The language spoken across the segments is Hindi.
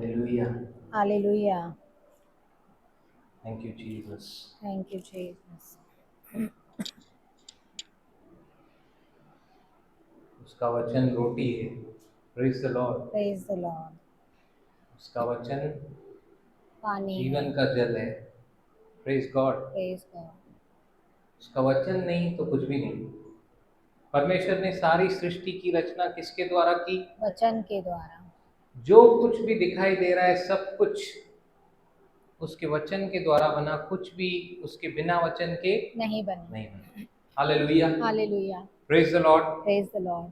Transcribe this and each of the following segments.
Hallelujah. Hallelujah. Thank you, Jesus. Thank you, Jesus. उसका वचन रोटी है। Praise the Lord. Praise the Lord. उसका वचन पानी जीवन है। का जल है। Praise God. Praise God. उसका वचन नहीं तो कुछ भी नहीं। परमेश्वर ने सारी सृष्टि की रचना किसके द्वारा की? वचन के द्वारा। जो कुछ भी दिखाई दे रहा है सब कुछ उसके वचन के द्वारा बना, कुछ भी उसके बिना वचन के नहीं बने। नहीं बना। Hallelujah. Hallelujah. Praise the Lord. Praise the Lord.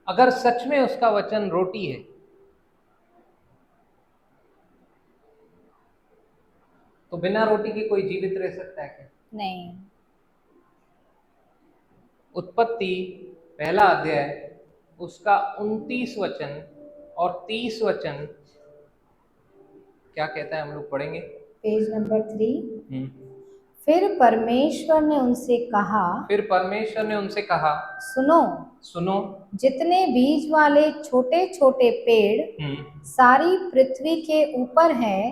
अगर सच में उसका वचन रोटी है तो बिना रोटी के कोई जीवित रह सकता है क्या? नहीं। उत्पत्ति पहला अध्याय उसका 29 वचन और 30 वचन क्या कहता है, हम लोग पढ़ेंगे। Page number 3। फिर परमेश्वर ने उनसे कहा, फिर परमेश्वर ने उनसे कहा, सुनो सुनो, जितने बीज वाले छोटे छोटे पेड़ सारी पृथ्वी के ऊपर हैं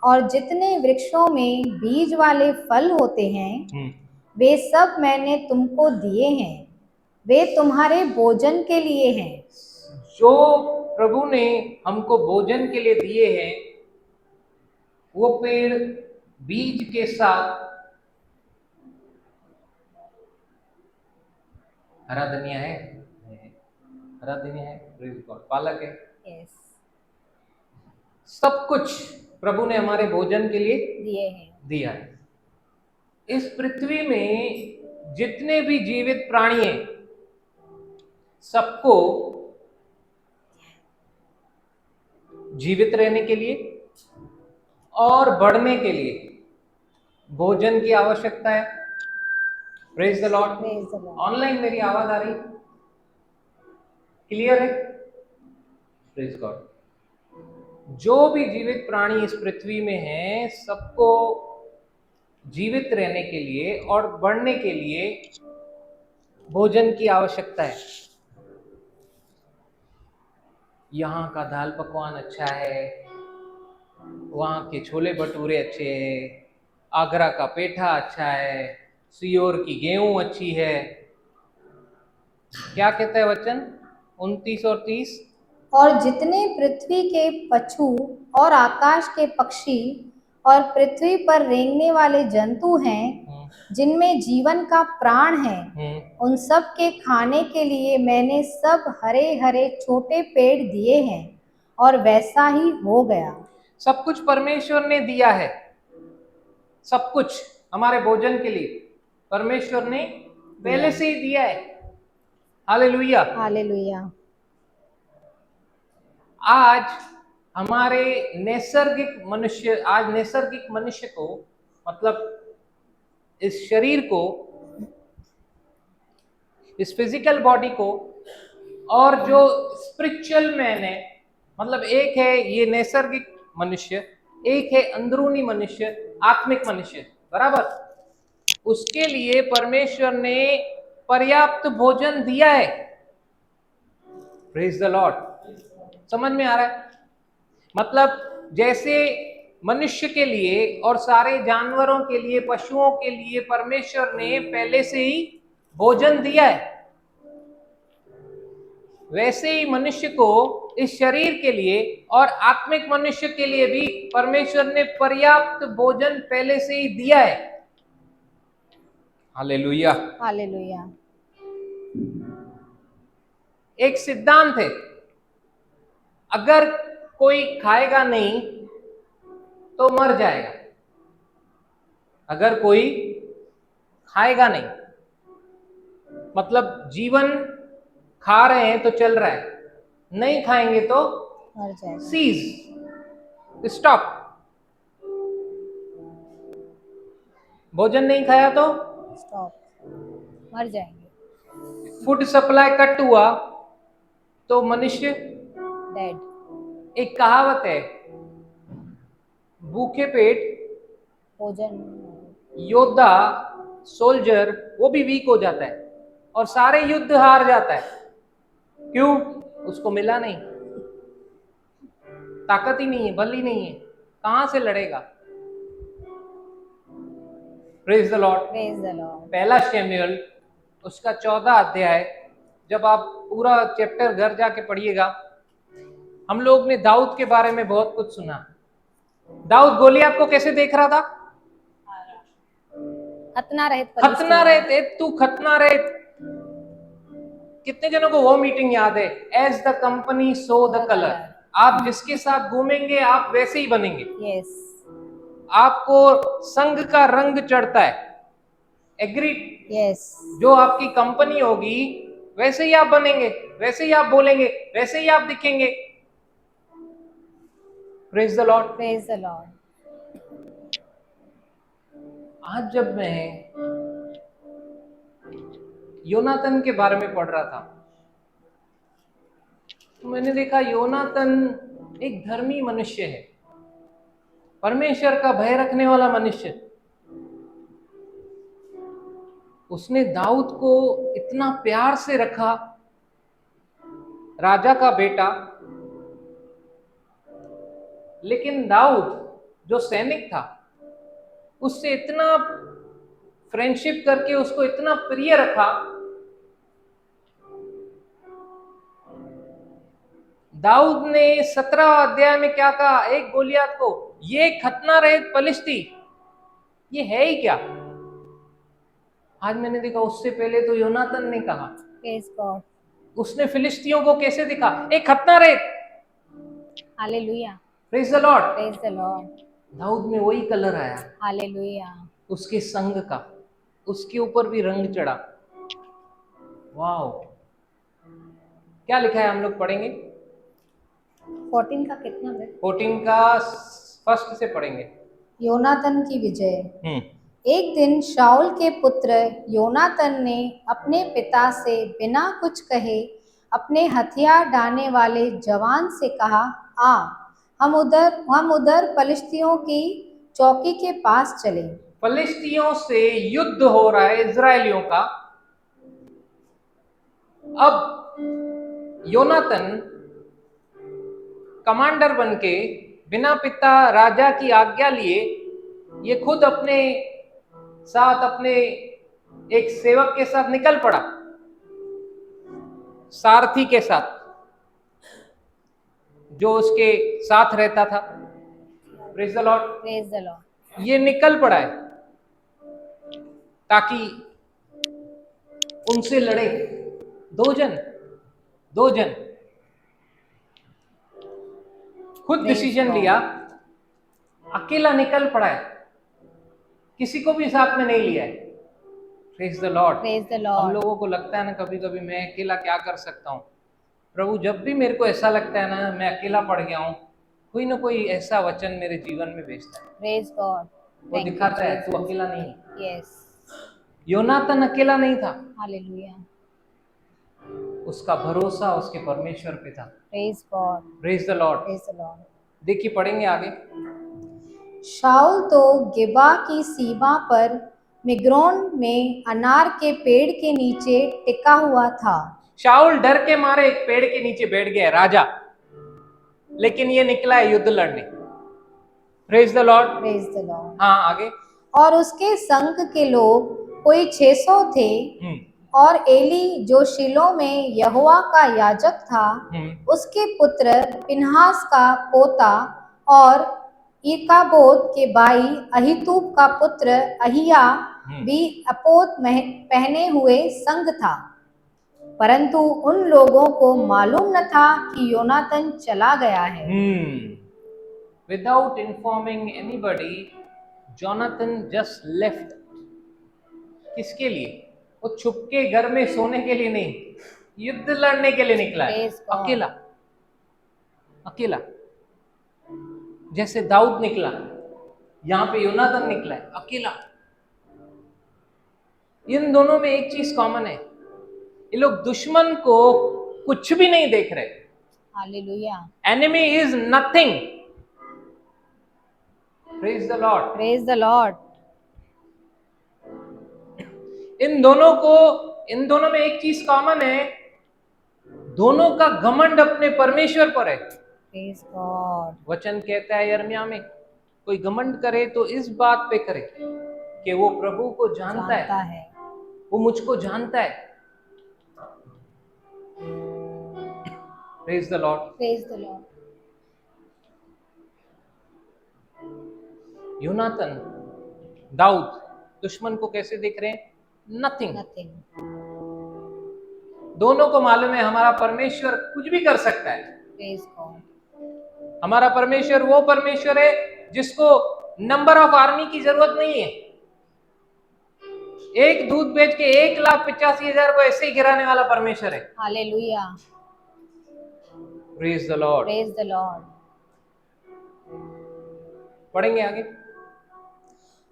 और जितने वृक्षों में बीज वाले फल होते हैं वे सब मैंने तुमको दिए हैं, वे तुम्हारे भोजन के लिए हैं। जो प्रभु ने हमको भोजन के लिए दिए हैं वो पेड़ बीज के साथ हरा धनिया है, हरा धनिया है, प्रेज गॉड, पालक है। यस, सब कुछ प्रभु ने हमारे भोजन के लिए दिए हैं, दिया है। इस पृथ्वी में जितने भी जीवित प्राणी हैं सबको जीवित रहने के लिए और बढ़ने के लिए भोजन की आवश्यकता है। Praise the Lord. Praise the Lord. Online मेरी आवाज आ रही, क्लियर है? Praise God. जो भी जीवित प्राणी इस पृथ्वी में हैं सबको जीवित रहने के लिए और बढ़ने के लिए भोजन की आवश्यकता है। यहाँ का दाल पकवान अच्छा है, वहाँ के छोले भटूरे अच्छे हैं, आगरा का पेठा अच्छा है, सीहोर की गेहूं अच्छी है। क्या कहता है वचन 29 और 30? और जितने पृथ्वी के पशु और आकाश के पक्षी और पृथ्वी पर रेंगने वाले जंतु हैं जिनमें जीवन का प्राण है उन सब के खाने के लिए मैंने सब हरे हरे छोटे पेड़ दिए हैं, और वैसा ही हो गया। सब कुछ परमेश्वर ने दिया है, सब कुछ हमारे भोजन के लिए परमेश्वर ने पहले से ही दिया है। Hallelujah, hallelujah. आज हमारे नैसर्गिक मनुष्य को, मतलब इस शरीर को, इस फिजिकल बॉडी को, और जो स्पिरिचुअल मैन है, मतलब एक है ये नैसर्गिक मनुष्य, एक है अंदरूनी मनुष्य, आत्मिक मनुष्य, बराबर। उसके लिए परमेश्वर ने पर्याप्त भोजन दिया है। Praise the Lord. समझ में आ रहा है? मतलब जैसे मनुष्य के लिए और सारे जानवरों के लिए, पशुओं के लिए परमेश्वर ने पहले से ही भोजन दिया है, वैसे ही मनुष्य को इस शरीर के लिए और आत्मिक मनुष्य के लिए भी परमेश्वर ने पर्याप्त भोजन पहले से ही दिया है। Hallelujah, hallelujah. एक सिद्धांत है, अगर कोई खाएगा नहीं तो मर जाएगा। अगर कोई खाएगा नहीं, मतलब जीवन खा रहे हैं तो चल रहा है, नहीं खाएंगे तो मर जाएगा। Cease, stop. भोजन नहीं खाया तो स्टॉप, मर जाएंगे। फूड सप्लाई कट हुआ तो मनुष्य डेड। एक कहावत है, भूखे पेट भोजन योद्धा सोल्जर वो भी वीक हो जाता है और सारे युद्ध हार जाता है। क्यों? उसको मिला नहीं, ताकत ही नहीं है, बल ही नहीं है, कहां से लड़ेगा? Praise the Lord. Praise the Lord. पहला शमूएल उसका 14 अध्याय, जब आप पूरा चैप्टर घर जाके पढ़िएगा। हम लोग ने दाऊद के बारे में बहुत कुछ सुना। दाऊद गोलियत को कैसे देख रहा था? खतना रहित खतना रहित, तू खतना रहित। कितने जनों को वो मीटिंग याद है? As the company so the colour. आप जिसके साथ घूमेंगे आप वैसे ही बनेंगे। यस। आपको संघ का रंग चढ़ता है। एग्री? यस। जो आपकी कंपनी होगी वैसे ही आप बनेंगे, वैसे ही आप बोलेंगे, वैसे ही आप दिखेंगे। Praise the Lord. Praise the Lord. आज जब मैं योनातन के बारे में पढ़ रहा था तो मैंने देखा योनातन एक धर्मी मनुष्य है, परमेश्वर का भय रखने वाला मनुष्य। उसने दाऊद को इतना प्यार से रखा, राजा का बेटा। लेकिन दाऊद जो सैनिक था उससे इतना फ्रेंडशिप करके उसको इतना प्रिय रखा। दाऊद ने 17 अध्याय में क्या कहा एक गोलियत को? ये खतना रहित पलिश्ती, ये है ही क्या? आज मैंने देखा उससे पहले तो योनातन ने कहा। Praise God. उसने फिलिस्तियों को कैसे दिखा? एक खतना रहित। Hallelujah. Praise the Lord. Praise the Lord. दाऊद में वही कलर आया, हालेलुया। उसके संग का, उसके ऊपर भी रंग चढ़ा। वाओ! क्या लिखा है हम लोग पढ़ेंगे? 14 का कितना है? 14 का फर्स्ट से पढ़ेंगे। योनातन की विजय। एक दिन शाऊल के पुत्र योनातन ने अपने पिता से बिना कुछ कहे अपने हथियार ढाने वाले जवान से कहा, आ हम उधर पलिश्तियों की चौकी के पास चले। फलिस्तियों से युद्ध हो रहा है इजरायलियों का। अब योनातन कमांडर बनके बिना पिता राजा की आज्ञा लिए ये खुद अपने साथ, अपने एक सेवक के साथ निकल पड़ा, सारथी के साथ जो उसके साथ रहता था। Praise the Lord. Praise the Lord. ये निकल पड़ा है ताकि उनसे लड़े। दो जन खुद डिसीजन लिया, अकेला निकल पड़ा है, किसी को भी साथ में नहीं लिया है। Praise the Lord. Praise the हम लॉर्ड। लोगों को लगता है ना कभी कभी मैं अकेला क्या कर सकता हूँ। प्रभु जब भी मेरे को ऐसा लगता है ना मैं अकेला पड़ गया हूँ, कोई ना कोई ऐसा वचन मेरे जीवन में भेजता है, प्रेज गॉड। वो दिखाता है तू अकेला नहीं है। यस। योनातन अकेला नहीं था, हालेलुया। उसका भरोसा उसके परमेश्वर पे था। Praise God. Praise the Lord. Praise the Lord. देखिए पढ़ेंगे आगे। शाऊल तो गिबा की सीमा पर मिग्रोन में अनार के पेड़ के नीचे टिका हुआ था। शाऊल डर के मारे एक पेड़ के नीचे बैठ गया राजा, लेकिन ये निकला है युद्ध लड़ने। Praise the Lord. Praise the Lord. हाँ आगे। और उसके संग के लोग कोई 600 थे। और एली जो शिलो में यहोवा का याजक था, उसके पुत्र पिनहास का पोता और इकाबोद के भाई अहीतूब का पुत्र अहिया भी अपोत पहने हुए संग था। परंतु उन लोगों को मालूम न था कि योनातन चला गया है। Without informing anybody, Jonathan just left. किसके लिए? वो छुप के घर में सोने के लिए नहीं, युद्ध लड़ने के लिए निकला है। अकेला अकेला, जैसे दाऊद निकला, यहां पे योनातन निकला है अकेला। इन दोनों में एक चीज कॉमन है, ये लोग दुश्मन को कुछ भी नहीं देख रहे। Hallelujah. Enemy is nothing. Praise the Lord. Praise the Lord. इन दोनों में एक चीज कॉमन है, दोनों का घमंड अपने परमेश्वर पर है। Praise God. वचन कहता है यिर्मयाह में, कोई घमंड करे तो इस बात पे करे कि वो प्रभु को जानता है, वो मुझको जानता है। Praise the Lord. Praise the Lord. यूनातन, Dawood दुश्मन को कैसे देख रहे हैं? नथिंग। Nothing. दोनों को मालूम है हमारा परमेश्वर कुछ भी कर सकता है। Praise God. हमारा परमेश्वर वो परमेश्वर है जिसको नंबर ऑफ आर्मी की जरूरत नहीं है। एक दूध बेच के 1,85,000 को ऐसे ही गिराने वाला परमेश्वर है। Hallelujah. Praise the Lord. Praise the Lord. पढ़ेंगे आगे।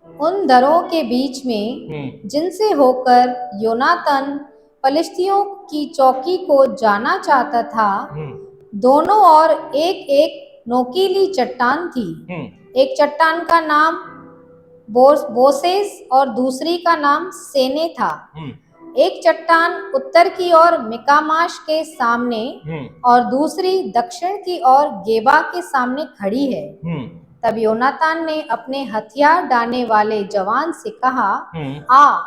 उन दरों के बीच में जिनसे होकर योनातन पलिश्तियों की चौकी को जाना चाहता था, दोनों ओर एक एक नोकीली चट्टान थी। एक चट्टान का नाम बोसेस और दूसरी का नाम सेने था। एक चट्टान उत्तर की ओर मिकामाश के सामने और दूसरी दक्षिण की ओर गेबा के सामने खड़ी है। तब योनातान ने अपने हथियार डालने वाले जवान से कहा, आ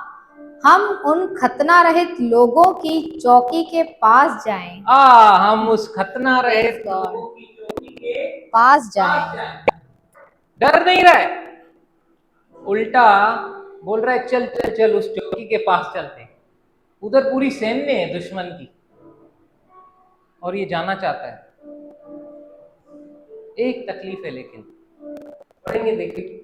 हम उन खतना रहित लोगों की चौकी के पास जाएं। हम उस खतना रहित लोगों की चौकी के पास जाएं। डर नहीं रहा है, उल्टा बोल रहा है चल चल चल उस चौकी के पास चलते। उधर पूरी सैन्य है दुश्मन की और ये जाना चाहता है। एक तकलीफ है लेकिन, पढ़ेंगे देखिए।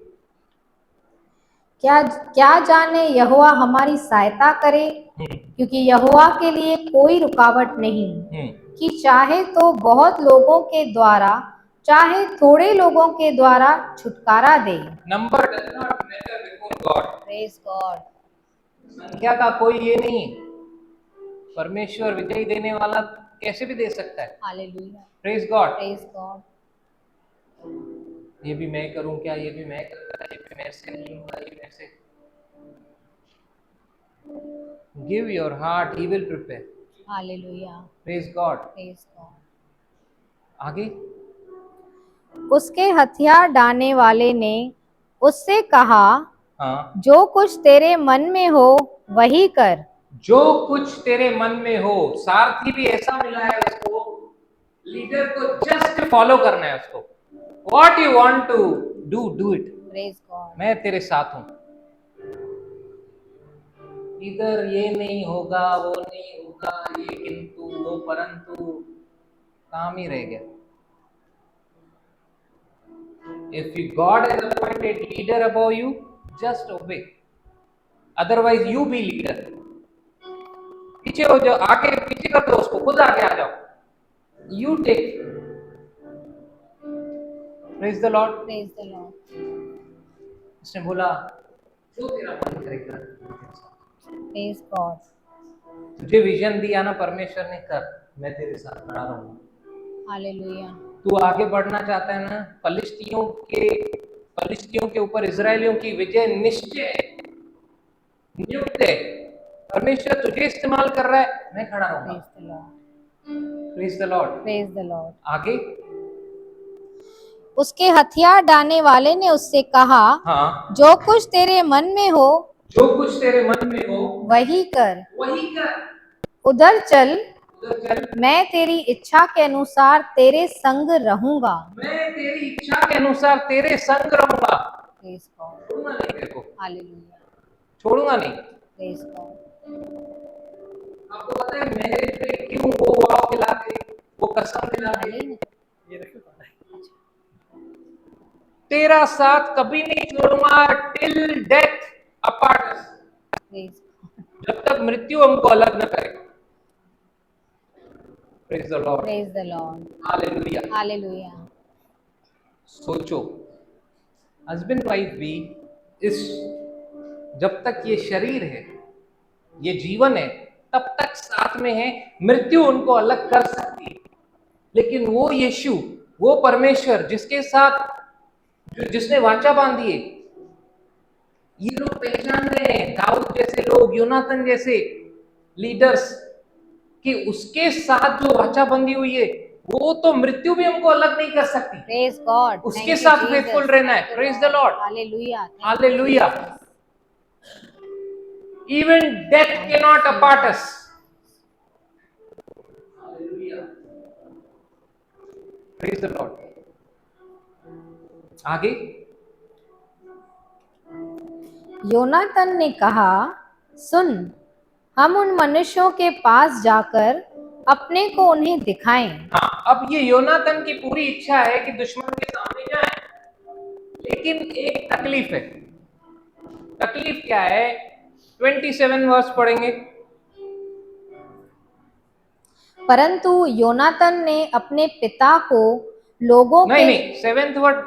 क्या जाने यहोवा हमारी सहायता करे, क्योंकि यहोवा के लिए कोई रुकावट नहीं कि चाहे तो बहुत लोगों के द्वारा चाहे थोड़े लोगों के द्वारा छुटकारा दे। Number does not matter before God. Praise God. संख्या का कोई ये नहीं, परमेश्वर विजय देने वाला कैसे भी दे सकता है। Hallelujah. Praise God. Praise God. ये भी मैं करूं क्या, ये भी मैं करूंगा, ये भी मेरे से नहीं होगा, ये मेरे से। Give your heart, he will prepare. Hallelujah. Praise God. Praise God. आगे, उसके हथियार डालने वाले ने उससे कहा, जो कुछ तेरे मन में हो वही कर। जो कुछ तेरे मन में हो। सारथी भी ऐसा मिला है उसको, लीडर को जस्ट फॉलो करना है उसको। What you want to do it. Praise God. मैं तेरे साथ हूं। इधर ये नहीं होगा, वो नहीं होगा, ये किंतु वो परंतु, काम ही रह गया। If God has appointed leader above you, just obey. Otherwise you be leader. पीछे हो जाओ, आगे पीछे कर दो उसको, खुद आगे आ जाओ। You take. Praise the Lord. Praise the Lord. उसने बोला जो तेरा मन करेगा। Praise God. तुझे विजन दिया ना परमेश्वर ने, कर, मैं तेरे साथ खड़ा रहूंगा। हालेलुया। तू आगे बढ़ना चाहता है ना, फलिश्तियों के ऊपर इजरायलियों की विजय निश्चय नियुक्त है। परमेश्वर तुझे इस्तेमाल कर रहा है, मैं खड़ा रहूंगा। Praise the Lord. Praise the Lord. आगे, उसके हथियार डालने वाले ने उससे कहा, जो कुछ तेरे मन में हो, जो कुछ तेरे मन में हो वही कर। वही कर। उधर चल, मैं तेरी इच्छा के अनुसार तेरे संग रहूंगा। मैं तेरी इच्छा के अनुसार तेरे संग रहूंगा। छोड़ूंगा नहीं तेरे को। हालेलुया। छोड़ूंगा नहीं। Praise God. आपको पता है मैरिज में क्यों वो वाव खिलाते, वो कसम खिलाते, तेरा साथ कभी नहीं छोड़ूंगा, टिल डेथ अपार्ट अस, जब तक मृत्यु हमको अलग न करे। Praise the Lord. Praise the Lord. Hallelujah. Hallelujah. सोचो, हस्बैंड वाइफ भी इस, जब तक ये शरीर है, ये जीवन है, तब तक साथ में है। मृत्यु उनको अलग कर सकती है, लेकिन वो यीशु, वो परमेश्वर जिसके साथ जिसने वाचा बांधी है, ये लोग पहचान रहे हैं, दाऊद जैसे लोग, योनाथन जैसे लीडर्स, कि उसके साथ जो वाचा बंधी हुई है, वो तो मृत्यु भी हमको अलग नहीं कर सकती। Praise God. उसके Thank you, साथ Jesus. फेथफुल रहना है। Thank you, praise the Lord. Lord, Hallelujah. Thank you, hallelujah. Jesus. Even death can not apart us. Praise the Lord. आगे योनातन ने कहा, सुन, हम उन मनुष्यों के पास जाकर अपने को उन्हें दिखाएं। हाँ, अब ये योनातन की पूरी इच्छा है कि दुश्मन के सामने जाए, लेकिन एक तकलीफ है। तकलीफ क्या है? 27 वर्ष पढ़ेंगे। परंतु योनातन ने अपने पिता को लोगों नहीं के नहीं,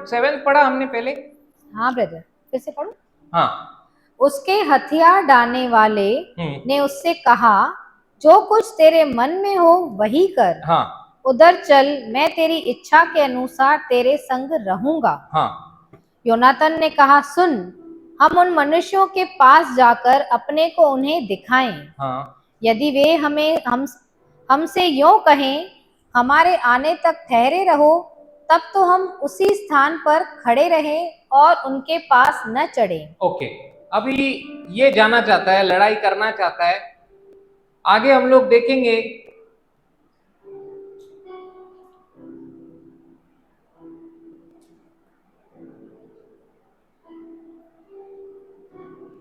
सेवेंथ पढ़ा हमने पहले। हाँ ब्रदर, फिर से पढ़ो। हाँ, उसके हथियार डालने वाले हम्म। ने उससे कहा, जो कुछ तेरे मन में हो वही कर। हाँ उधर चल, मैं तेरी इच्छा के अनुसार तेरे संग रहूंगा। हाँ योनातन ने कहा, सुन, हम उन मनुष्यों के पास जाकर अपने को उन्हें दिखाएं। हाँ यदि वे हमसे यूं कहें, हमारे आने तक ठहरे रहो, तब तो हम उसी स्थान पर खड़े रहें और उनके पास न चढ़ें। ओके। अभी ये जाना चाहता है, लड़ाई करना चाहता है। आगे हम लोग देखेंगे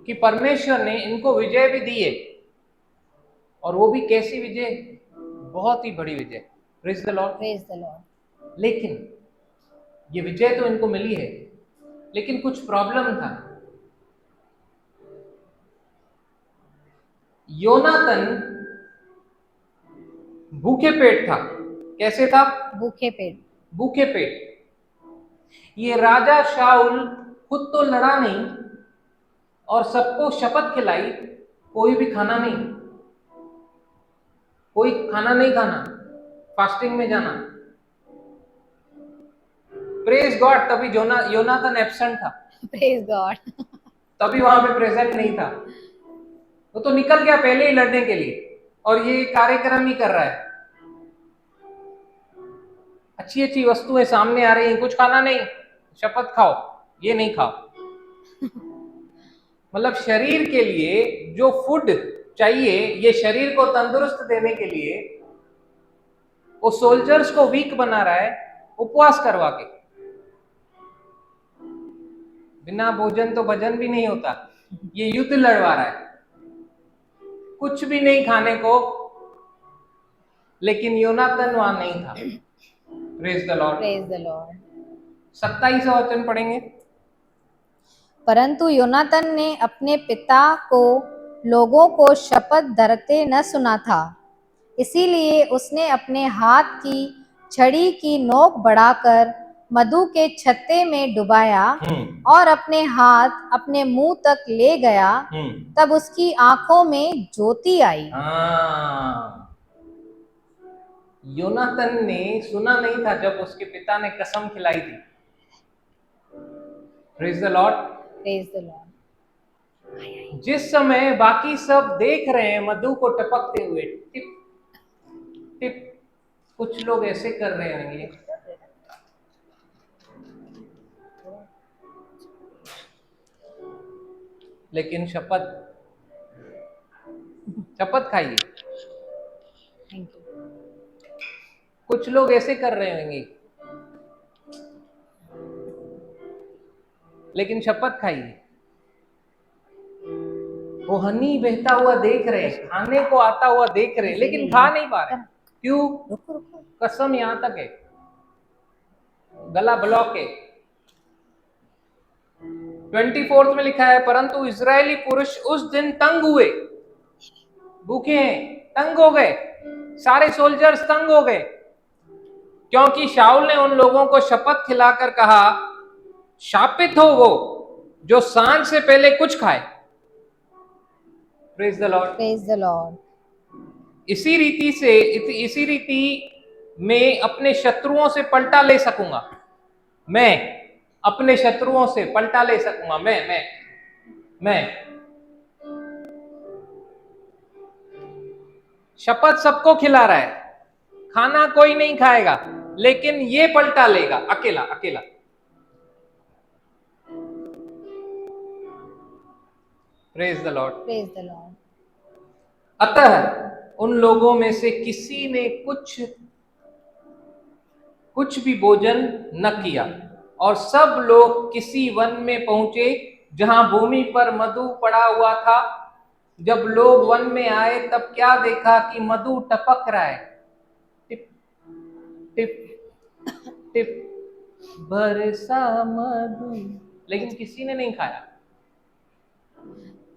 कि परमेश्वर ने इनको विजय भी दी है, और वो भी कैसी विजय? बहुत ही बड़ी विजय। Praise the Lord. Praise the Lord. लेकिन ये विजय तो इनको मिली है, लेकिन कुछ प्रॉब्लम था। योनातन भूखे पेट था। कैसे था? भूखे पेट। भूखे पेट। ये राजा शाऊल खुद तो लड़ा नहीं, और सबको शपथ खिलाई, कोई भी खाना नहीं, कोई खाना नहीं खाना, फास्टिंग में जाना। Praise God. तभी योनाथन एब्सेंट था, प्रेज गॉड। तभी वहां पे प्रेजेंट नहीं था। वो तो निकल गया पहले ही लड़ने के लिए, और ये कार्यक्रम ही कर रहा है। अच्छी अच्छी वस्तुएं सामने आ रही हैं, कुछ खाना नहीं, शपथ खाओ, ये नहीं खाओ। मतलब शरीर के लिए जो फूड चाहिए, ये शरीर को तंदुरुस्त देने के लिए वो सोल्जर्स को वीक बना रहा है, उपवास करवा के। बिना भोजन तो भजन भी नहीं होता। ये युद्ध लड़वा रहा है, कुछ भी नहीं खाने को। लेकिन योनातन वहां नहीं था। Praise the Lord. Praise the Lord. 27 वचन पढ़ेंगे। परंतु योनातन ने अपने पिता को लोगों को शपथ धरते न सुना था, इसीलिए उसने अपने हाथ की छड़ी की नोक बढ़ाकर मधु के छत्ते में डुबाया और अपने हाथ अपने मुंह तक ले गया। तब उसकी आंखों में ज्योति आई। योनातन ने सुना नहीं था जब उसके पिता ने कसम खिलाई थी। Praise the Lord. Praise the Lord. जिस समय बाकी सब देख रहे हैं मधु को टपकते हुए, टिप टिप, कुछ लोग ऐसे कर रहे होंगे, लेकिन शपथ खाइए। कुछ लोग ऐसे कर रहे होंगे, लेकिन शपथ खाइए। वो हनी बहता हुआ देख रहे, खाने को आता हुआ देख रहे, लेकिन खा नहीं पा रहे। क्यों? कसम यहां तक है, गला ब्लॉक है। 24 में लिखा है, परंतु इजरायली पुरुष उस दिन तंग हुए, भूखे हैं, तंग हो गए, सारे सोल्जर्स तंग हो गए, क्योंकि शाऊल ने उन लोगों को शपथ खिलाकर कहा, शापित हो वो जो सांझ से पहले कुछ खाए। Praise the Lord. Praise the Lord. इसी रीति में अपने शत्रुओं से पलटा ले सकूंगा। मैं अपने शत्रुओं से पलटा ले सकूंगा। मैं मैं शपथ सबको खिला रहा है, खाना कोई नहीं खाएगा, लेकिन ये पलटा लेगा अकेला अकेला। Praise the Lord. Praise the Lord. अतः उन लोगों में से किसी ने कुछ भी भोजन न किया, और सब लोग किसी वन में पहुंचे जहां भूमि पर मधु पड़ा हुआ था। जब लोग वन में आए तब क्या देखा कि मधु टपक रहा है, टिप टिप टिप, बरसा मधु, लेकिन किसी ने नहीं खाया,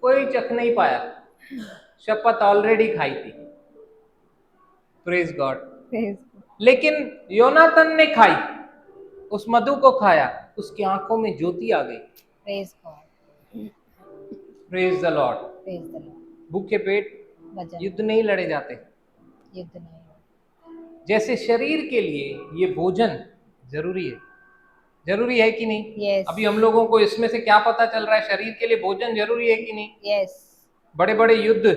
कोई चख नहीं पाया, शपथ ऑलरेडी खाई थी। Praise God. प्रेज लेकिन योनातन ने खाई, उस मधु को खाया, उसकी आंखों में ज्योति आ गई। God. Praise the Lord. Praise the Lord. भूखे पेट वजन युद्ध नहीं लड़े जाते। युद्ध नहीं। जैसे शरीर के लिए ये भोजन जरूरी है, जरूरी है कि नहीं? Yes. अभी हम लोगों को इसमें से क्या पता चल रहा है, शरीर के लिए भोजन जरूरी है कि नहीं? यस। बड़े बड़े युद्ध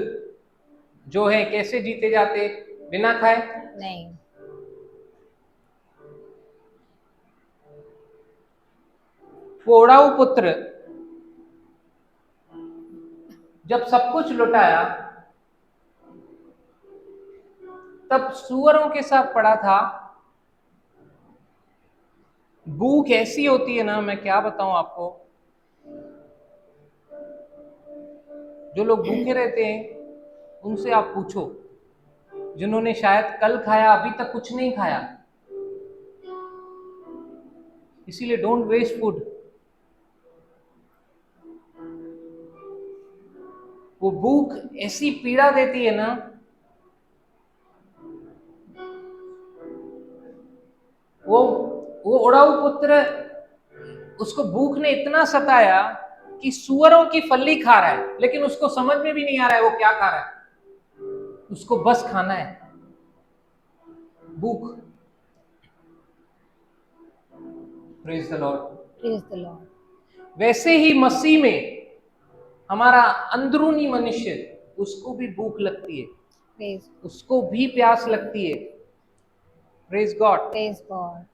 जो है कैसे जीते जाते? बिना खाए नहीं। वो उड़ाऊ पुत्र जब सब कुछ लुटाया तब सूअरों के साथ पड़ा था। भूख ऐसी होती है ना, मैं क्या बताऊं आपको, जो लोग भूखे रहते हैं उनसे आप पूछो, जिन्होंने शायद कल खाया अभी तक कुछ नहीं खाया। इसीलिए डोंट वेस्ट फूड। वो भूख ऐसी पीड़ा देती है ना, वो उड़ाऊ पुत्र, उसको भूख ने इतना सताया कि सूअरों की फल्ली खा रहा है, लेकिन उसको समझ में भी नहीं आ रहा है वो क्या खा रहा है, उसको बस खाना है, भूख। Praise the Lord. Praise the Lord. वैसे ही मसीह में हमारा अंदरूनी मनुष्य, उसको भी भूख लगती है, प्रेज, उसको भी प्यास लगती है। Praise God. Praise God.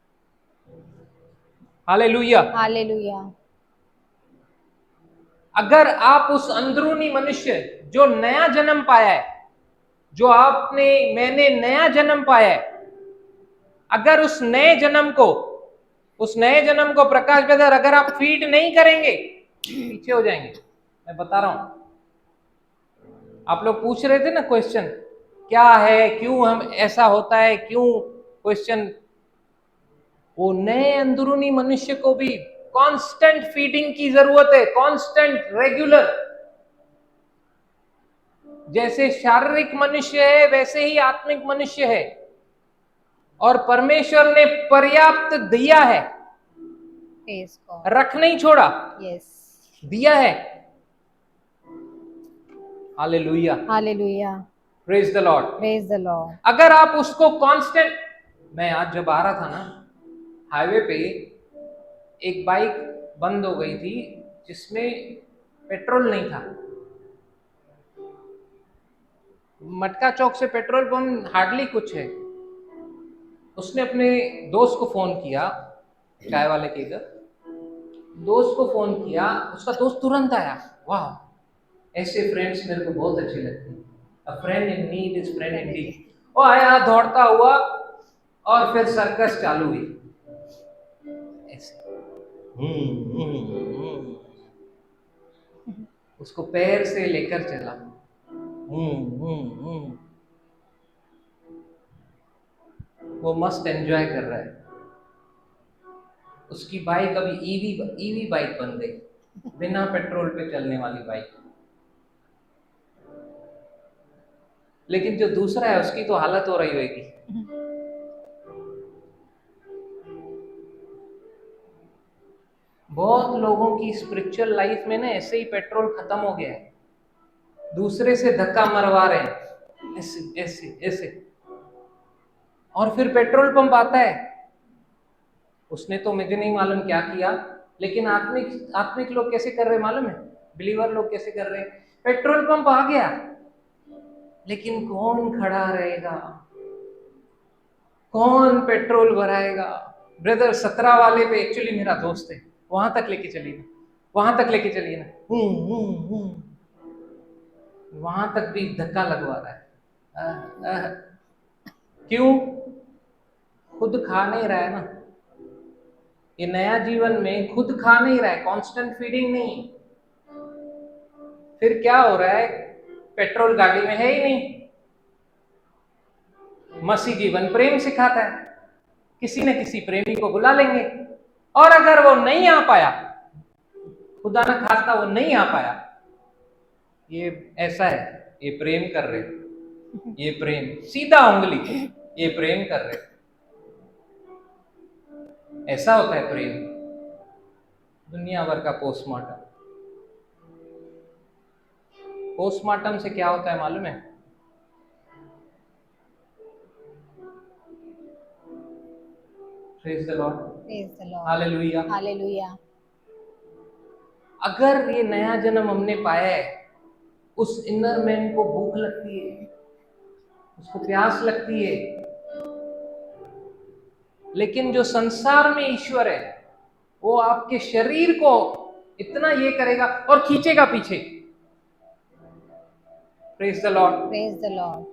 Hallelujah. Hallelujah. अगर आप उस अंदरूनी मनुष्य जो नया जन्म पाया है, जो मैंने नया जन्म पाया है, अगर उस नए जन्म को प्रकाश ब्रदर, अगर आप फीड नहीं करेंगे पीछे हो जाएंगे। मैं बता रहा हूं, आप लोग पूछ रहे थे ना क्वेश्चन, क्या है, क्यों हम ऐसा होता है, क्यों क्वेश्चन, वो नए अंदरूनी मनुष्य को भी कांस्टेंट फीडिंग की जरूरत है, कांस्टेंट, रेगुलर। जैसे शारीरिक मनुष्य है वैसे ही आत्मिक मनुष्य है, और परमेश्वर ने पर्याप्त दिया है, रख नहीं छोड़ा, दिया है। Hallelujah. Hallelujah. Praise the Lord. Praise the Lord. अगर आप उसको कांस्टेंट, मैं आज जब आ रहा था ना हाईवे पे, एक बाइक बंद हो गई थी जिसमें पेट्रोल नहीं था। मटका चौक से पेट्रोल पंप हार्डली कुछ है। उसने अपने दोस्त को फोन किया, चाय वाले के इधर, दोस्त को फोन किया, उसका दोस्त तुरंत आया। वाह, ऐसे फ्रेंड्स मेरे को बहुत अच्छे लगते हैं। अ friend in need is friend Indeed. वो आया दौड़ता हुआ, और फिर सर्कस चालू हुई ऐसे। उसको पैर से लेकर चला। वो मस्त एंजॉय कर रहा है। उसकी बाइक अभी ईवी बाइक बन गई, बिना पेट्रोल पे चलने वाली बाइक। लेकिन जो दूसरा है उसकी तो हालत हो रही होगी। बहुत लोगों की स्पिरिचुअल लाइफ में ना ऐसे ही पेट्रोल खत्म हो गया है, दूसरे से धक्का मरवा रहे हैं, ऐसे ऐसे ऐसे। और फिर पेट्रोल पंप आता है, उसने तो मुझे नहीं मालूम क्या किया, लेकिन आत्मिक लोग कैसे कर रहे मालूम है, बिलीवर लोग कैसे कर रहे हैं? पेट्रोल पंप आ गया, लेकिन कौन खड़ा रहेगा, कौन पेट्रोल भराएगा? ब्रदर 17 वाले पे एक्चुअली मेरा दोस्त है, वहां तक लेके चलिए ना, वहां तक लेके चलिए ना। वहां तक भी धक्का लगवा रहा है। क्यों? खुद खा नहीं रहा है ना। ये नया जीवन में खुद खा नहीं रहा है, कांस्टेंट फीडिंग नहीं। फिर क्या हो रहा है? पेट्रोल गाड़ी में है ही नहीं। मसीह जीवन प्रेम सिखाता है, किसी न किसी प्रेमी को बुला लेंगे, और अगर वो नहीं आ पाया, खुदा न खास्ता वो नहीं आ पाया, ये ऐसा है, ये प्रेम कर रहे, ये प्रेम सीधा उंगली, ये प्रेम कर रहे, ऐसा होता है प्रेम। दुनिया भर का पोस्टमार्टम, पोस्टमार्टम से क्या होता है मालूम है? Praise the Lord, praise the Lord, hallelujah. Hallelujah. अगर ये नया जन्म हमने पाया है, उस इनर मैन को भूख लगती है, उसको प्यास लगती है, लेकिन जो संसार में ईश्वर है वो आपके शरीर को इतना ये करेगा और खींचेगा पीछे। Praise the Lord, praise the Lord.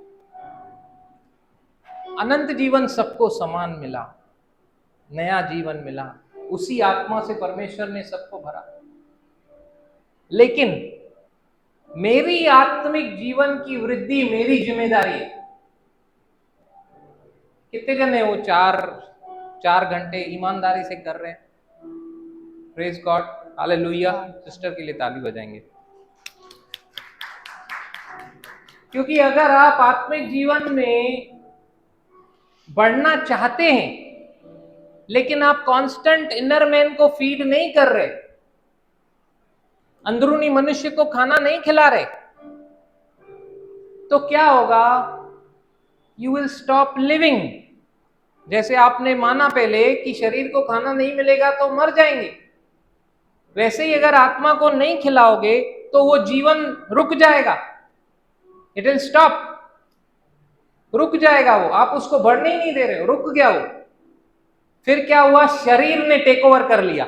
अनंत जीवन सबको समान मिला, नया जीवन मिला, उसी आत्मा से परमेश्वर ने सबको भरा। लेकिन मेरी आत्मिक जीवन की वृद्धि मेरी जिम्मेदारी है। कितने जने वो चार घंटे ईमानदारी से कर रहे हैं? Praise God, hallelujah. सिस्टर के लिए ताली बजाएंगे, क्योंकि अगर आप आत्मिक जीवन में बढ़ना चाहते हैं, लेकिन आप कांस्टेंट इनर मैन को फीड नहीं कर रहे, अंदरूनी मनुष्य को खाना नहीं खिला रहे, तो क्या होगा? You will stop living. जैसे आपने माना पहले कि शरीर को खाना नहीं मिलेगा तो मर जाएंगे, वैसे ही अगर आत्मा को नहीं खिलाओगे तो वो जीवन रुक जाएगा, इट विल स्टॉप, रुक जाएगा वो, आप उसको बढ़ने ही नहीं दे रहे हो, रुक गया वो। फिर क्या हुआ? शरीर ने टेक ओवर कर लिया।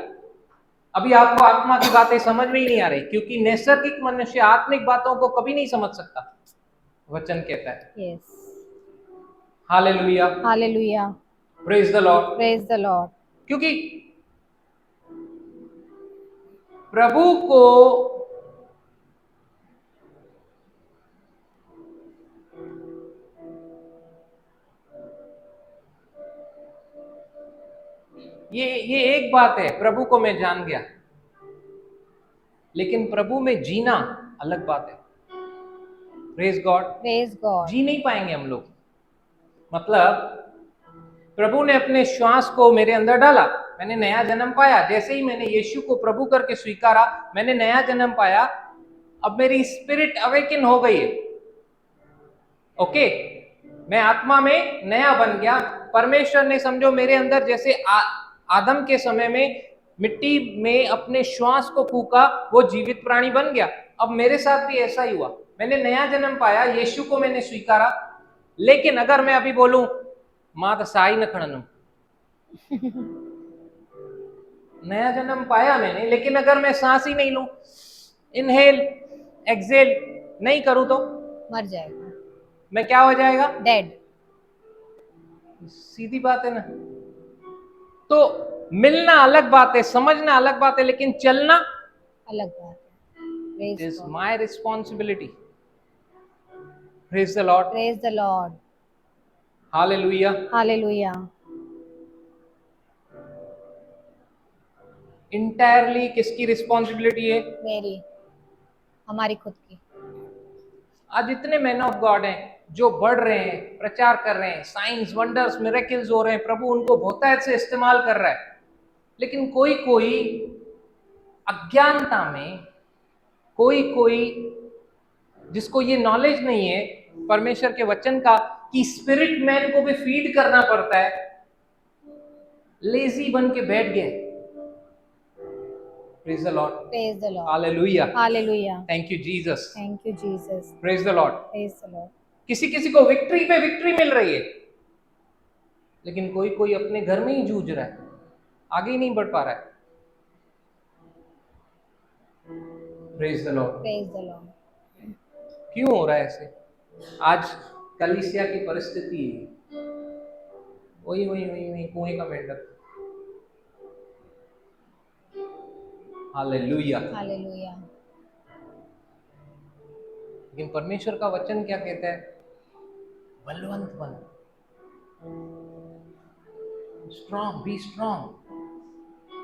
अभी आपको आत्मा की बातें समझ में ही नहीं आ रही, क्योंकि नैसर्गिक मनुष्य आत्मिक बातों को कभी नहीं समझ सकता, वचन कहता है। Yes, hallelujah, hallelujah. Praise the Lord, praise the Lord. क्योंकि प्रभु को ये एक बात है, प्रभु को मैं जान गया, लेकिन प्रभु में जीना अलग बात है। Praise God, praise God. जी नहीं पाएंगे हम लोग। मतलब प्रभु ने अपने श्वास को मेरे अंदर डाला, मैंने नया जन्म पाया। जैसे ही मैंने यीशु को प्रभु करके स्वीकारा, मैंने नया जन्म पाया। अब मेरी स्पिरिट अवेकन हो गई है, ओके, मैं आत्मा में नया बन गया। परमेश्वर ने समझो मेरे अंदर जैसे आदम के समय में मिट्टी में अपने श्वास को फूका, वो जीवित प्राणी बन गया। अब मेरे साथ भी ऐसा ही हुआ, मैंने नया जन्म पाया, यीशु को मैंने स्वीकारा। लेकिन अगर मैं अभी बोलूं मां तो साई न खड़नू, नया जन्म पाया मैंने, लेकिन अगर मैं सांस ही नहीं लूं, इनहेल एक्सेल नहीं करूं, तो मर जाएगा, मैं क्या हो जाएगा? डेड। सीधी बात है ना। तो मिलना अलग बात है, समझना अलग बात है, लेकिन चलना अलग बात है। Is my responsibility. Praise the Lord, praise the Lord, hallelujah. Hallelujah. Entirely किसकी रिस्पॉन्सिबिलिटी है? मेरी, हमारी खुद की। आज इतने मैन ऑफ गॉड हैं जो बढ़ रहे हैं, प्रचार कर रहे हैं, साइंस वंडर्स मिरेकल्स हो रहे हैं, प्रभु उनको बहुतायत से इस्तेमाल कर रहा है। लेकिन कोई कोई अज्ञानता में, कोई जिसको ये नॉलेज नहीं है परमेश्वर के वचन का कि स्पिरिट मैन को भी फीड करना पड़ता है, लेजी बन के बैठ गए। Praise the Lord. Praise the Lord. Hallelujah. Hallelujah. Thank you Jesus. Thank you, Jesus. Praise the Lord. Praise the Lord. किसी किसी को विक्ट्री पे विक्ट्री मिल रही है, लेकिन कोई कोई अपने घर में ही जूझ रहा है, आगे ही नहीं बढ़ पा रहा है। Praise the Lord. Praise the Lord. क्यों हो रहा है ऐसे? आज कलीसिया की परिस्थिति वही वही वही वही कुएं का मेंढक। हालेलुया। Hallelujah. लेकिन परमेश्वर का वचन क्या कहता है? बलवंत बनो, स्ट्रॉन्ग, बी स्ट्रॉन्ग।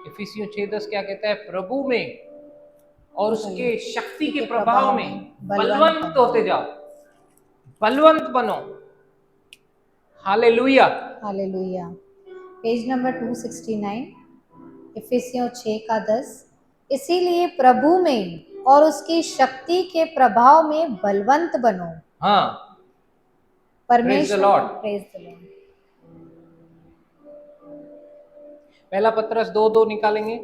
इफिसियों 6:10 क्या कहता है? प्रभु में और उसके शक्ति के प्रभाव में बलवंत होते जाओ, बलवंत बनो। हालेलुया। Hallelujah. Page number 269, इफिसियों 6:10। इसीलिए प्रभु में और उसकी शक्ति के प्रभाव में बलवंत बनो। हाँ, परमेश्वर। Praise the Lord. Praise the Lord. पहला पत्रस 2:2 निकालेंगे।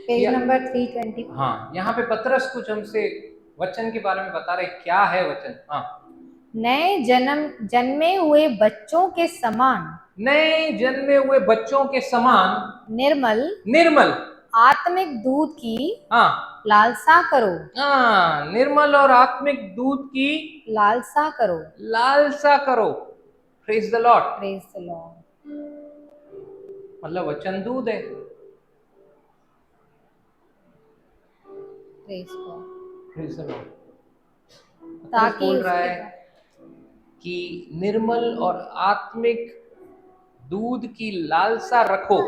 Page number 320। हाँ, यहाँ पे पत्रस कुछ हमसे वचन के बारे में बता रहे, क्या है वचन? हाँ, नए जन्मे हुए बच्चों के समान, नए जन्मे हुए बच्चों के समान निर्मल आत्मिक दूध की हाँ लालसा करो। हाँ, निर्मल और आत्मिक दूध की लालसा करो। लालसा करो। Praise the Lord. Praise the Lord. मतलब वचन दूध है। Praise God. Praise the Lord. ताकि बोल रहा है कि निर्मल और आत्मिक दूध की लालसा रखो,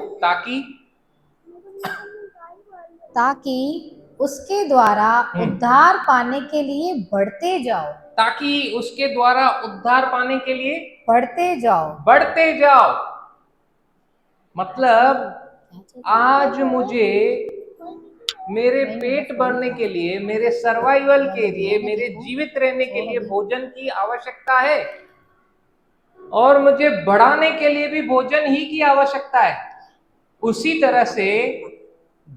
ताकि उसके द्वारा उद्धार पाने के लिए बढ़ते जाओ। ताकि उसके द्वारा उद्धार पाने के लिए बढ़ते जाओ। मतलब आज मुझे मेरे पेट भरने के लिए, मेरे सर्वाइवल के लिए, मेरे जीवित रहने के लिए भोजन की आवश्यकता है, और मुझे बढ़ाने के लिए भी भोजन ही की आवश्यकता है। उसी तरह से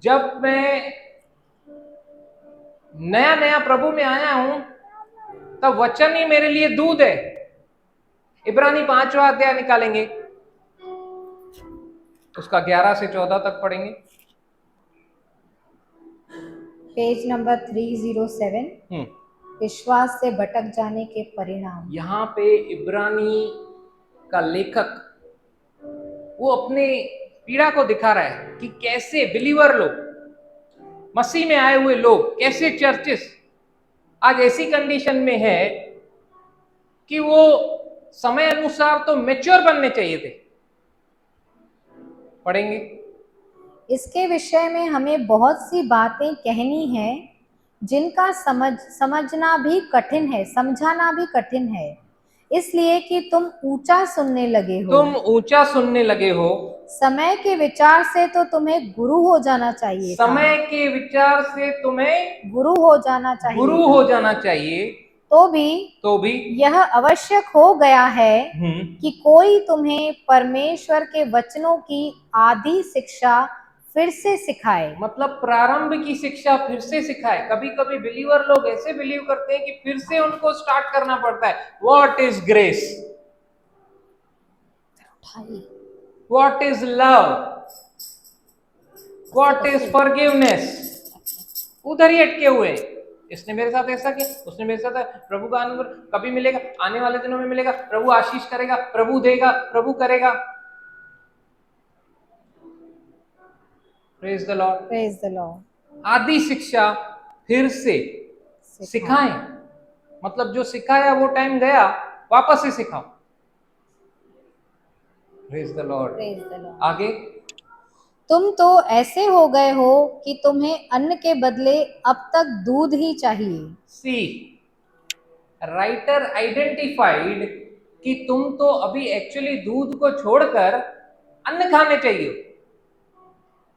जब मैं नया नया प्रभु में आया हूं, तब वचन ही मेरे लिए दूध है। इब्रानी 5वां अध्याय निकालेंगे, उसका 11 से 14 तक पढ़ेंगे। पेज नंबर 307, विश्वास से भटक जाने के परिणाम। यहाँ पे इब्रानी का लेखक वो अपने पीड़ा को दिखा रहा है कि कैसे बिलीवर लोग, मसीह में आए हुए लोग, कैसे चर्चेस आज ऐसी कंडीशन में है कि वो समय अनुसार तो मैच्योर बनने चाहिए थे। पढ़ेंगे। इसके विषय में हमें बहुत सी बातें कहनी है जिनका समझना भी कठिन है, समझाना भी कठिन है, इसलिए कि तुम ऊंचा सुनने लगे हो। समय के विचार से तो तुम्हें गुरु हो जाना चाहिए। समय के विचार से तुम्हें गुरु हो जाना चाहिए। तो भी यह आवश्यक हो गया है कि कोई तुम्हें परमेश्वर के वचनों की आदि शिक्षा फिर से सिखाए। मतलब प्रारंभ की शिक्षा फिर से सिखाए। कभी कभी बिलीवर लोग ऐसे बिलीव करते हैं कि फिर से उनको स्टार्ट करना पड़ता है। What is grace, what is love, what is forgiveness, उधर ही अटके हुए। इसने मेरे साथ ऐसा किया, उसने मेरे साथ, प्रभु का अनुग्रह कभी मिलेगा, आने वाले दिनों में मिलेगा, प्रभु आशीष करेगा, प्रभु देगा, प्रभु करेगा। Praise the Lord. Praise the Lord. आदि शिक्षा फिर से सिखाएं। मतलब जो सिखाया वो टाइम गया, वापस से सिखाओ। Praise the Lord. आगे, तुम तो ऐसे हो गए हो कि तुम्हें अन्न के बदले अब तक दूध ही चाहिए। सी राइटर आइडेंटिफाइड कि तुम तो अभी एक्चुअली दूध को छोड़कर अन्न खाने चाहिए,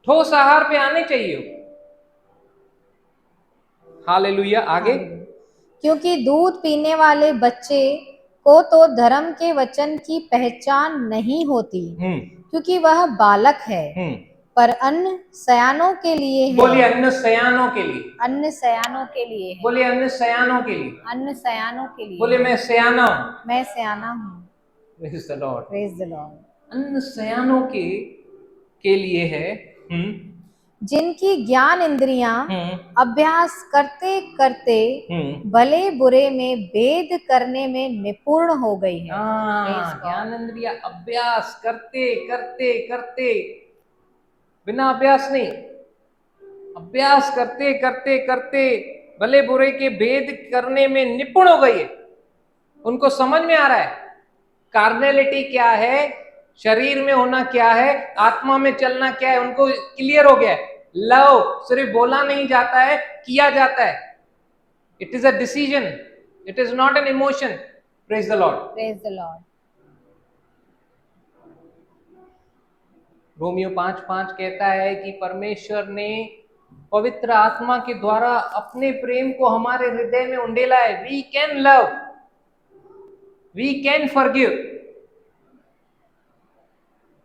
ठोस आहार पे आने चाहिए। हालेलुया। आगे, क्योंकि दूध पीने वाले बच्चे को तो धर्म के वचन की पहचान नहीं होती, क्योंकि वह बालक है। पर अन्न सयानों के लिए है। बोलिए अन्न सयानों के लिए। अन्न सयानों के लिए है। बोलिए अन्न सयानों के लिए। अन्न सयानों के लिए। बोलिए मैं सयाना हूं। मैं सयाना हूँ। Praise the Lord. Praise the Lord. अन्न सयानों के लिए है, जिनकी ज्ञान इंद्रियां अभ्यास करते करते भले बुरे में भेद करने में निपुण हो गई है। ज्ञान इंद्रिया अभ्यास करते करते करते, बिना अभ्यास नहीं, अभ्यास करते करते करते भले बुरे के भेद करने में निपुण हो गई है। उनको समझ में आ रहा है कार्नेलिटी क्या है, शरीर में होना क्या है, आत्मा में चलना क्या है, उनको क्लियर हो गया है। लव सिर्फ बोला नहीं जाता है, किया जाता है। It is a decision, it is not an emotion. Praise the Lord. Praise the Lord. Romeo 5:5 कहता है कि परमेश्वर ने पवित्र आत्मा के द्वारा अपने प्रेम को हमारे हृदय में उंडेला है। We can love, we can forgive.